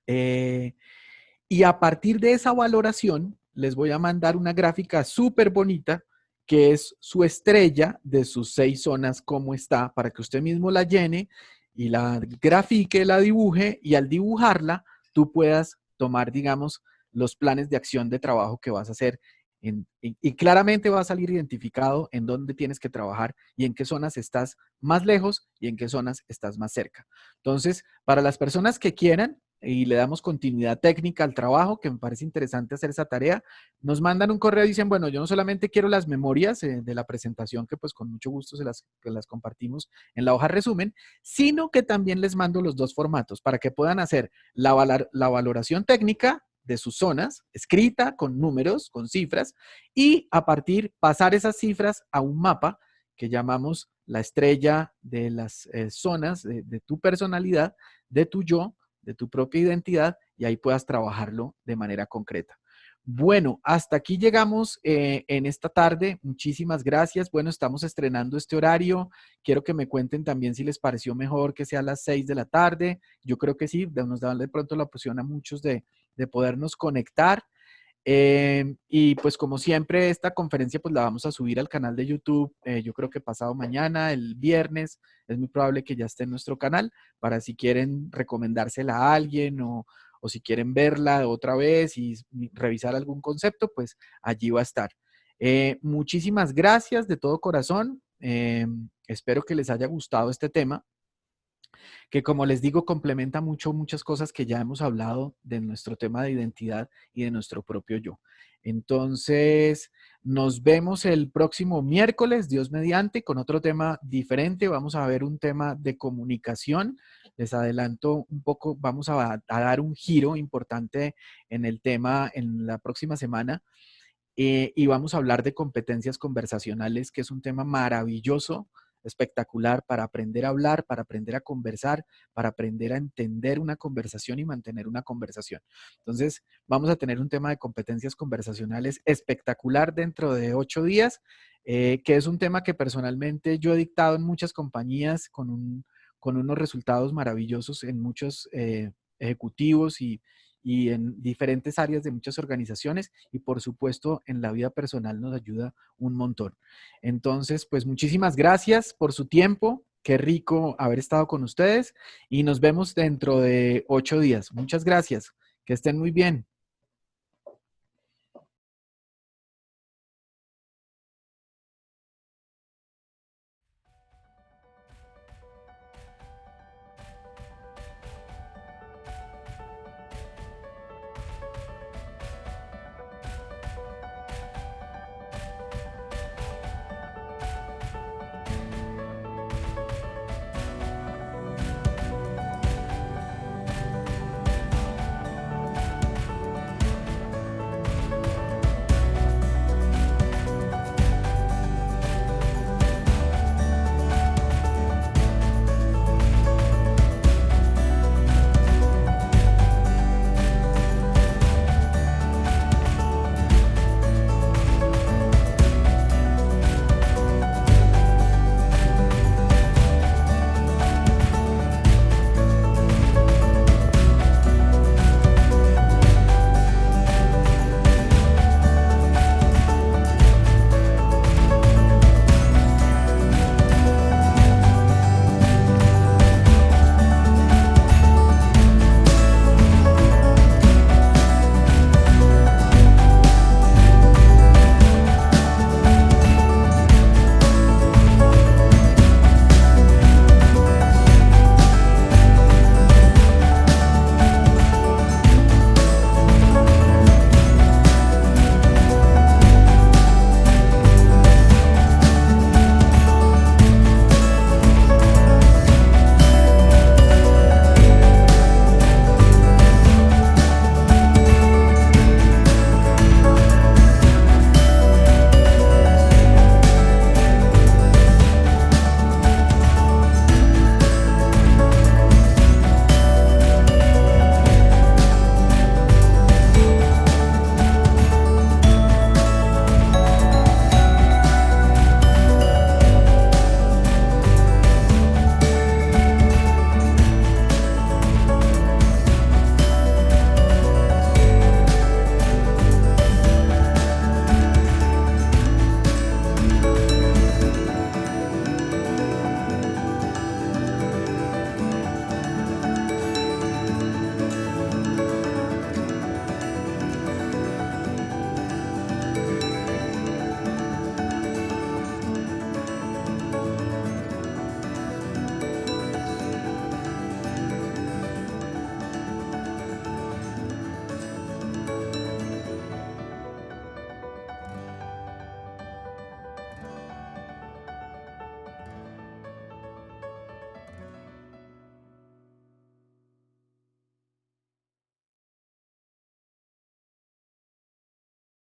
Y a partir de esa valoración, les voy a mandar una gráfica súper bonita, que es su estrella de sus 6 zonas, cómo está, para que usted mismo la llene y la grafique, la dibuje, y al dibujarla, tú puedas tomar, digamos, los planes de acción de trabajo que vas a hacer y claramente va a salir identificado en dónde tienes que trabajar y en qué zonas estás más lejos y en qué zonas estás más cerca. Entonces, para las personas que quieran y le damos continuidad técnica al trabajo, que me parece interesante hacer esa tarea, nos mandan un correo y dicen, bueno, yo no solamente quiero las memorias de la presentación, que pues con mucho gusto las compartimos en la hoja resumen, sino que también les mando los dos formatos para que puedan hacer la valoración técnica de sus zonas, escrita con números, con cifras, y a partir pasar esas cifras a un mapa que llamamos la estrella de las zonas de tu personalidad, de tu yo, de tu propia identidad, y ahí puedas trabajarlo de manera concreta. Bueno, hasta aquí llegamos en esta tarde. Muchísimas gracias. Bueno, estamos estrenando este horario. Quiero que me cuenten también si les pareció mejor que sea a las 6 de la tarde. Yo creo que sí, nos da de pronto la opción a muchos de podernos conectar. Y pues como siempre, esta conferencia pues la vamos a subir al canal de YouTube, yo creo que pasado mañana, el viernes, es muy probable que ya esté en nuestro canal, para si quieren recomendársela a alguien o si quieren verla otra vez y revisar algún concepto, pues allí va a estar. Muchísimas gracias de todo corazón, espero que les haya gustado este tema, que como les digo, complementa muchas cosas que ya hemos hablado de nuestro tema de identidad y de nuestro propio yo. Entonces, nos vemos el próximo miércoles, Dios mediante, con otro tema diferente. Vamos a ver un tema de comunicación. Les adelanto un poco, vamos a dar un giro importante en el tema en la próxima semana. Y vamos a hablar de competencias conversacionales, que es un tema maravilloso, espectacular para aprender a hablar, para aprender a conversar, para aprender a entender una conversación y mantener una conversación. Entonces, vamos a tener un tema de competencias conversacionales espectacular dentro de 8 días, que es un tema que personalmente yo he dictado en muchas compañías con unos resultados maravillosos en muchos ejecutivos y en diferentes áreas de muchas organizaciones y por supuesto en la vida personal nos ayuda un montón. Entonces, pues muchísimas gracias por su tiempo. Qué rico haber estado con ustedes y nos vemos dentro de 8 días. Muchas gracias. Que estén muy bien.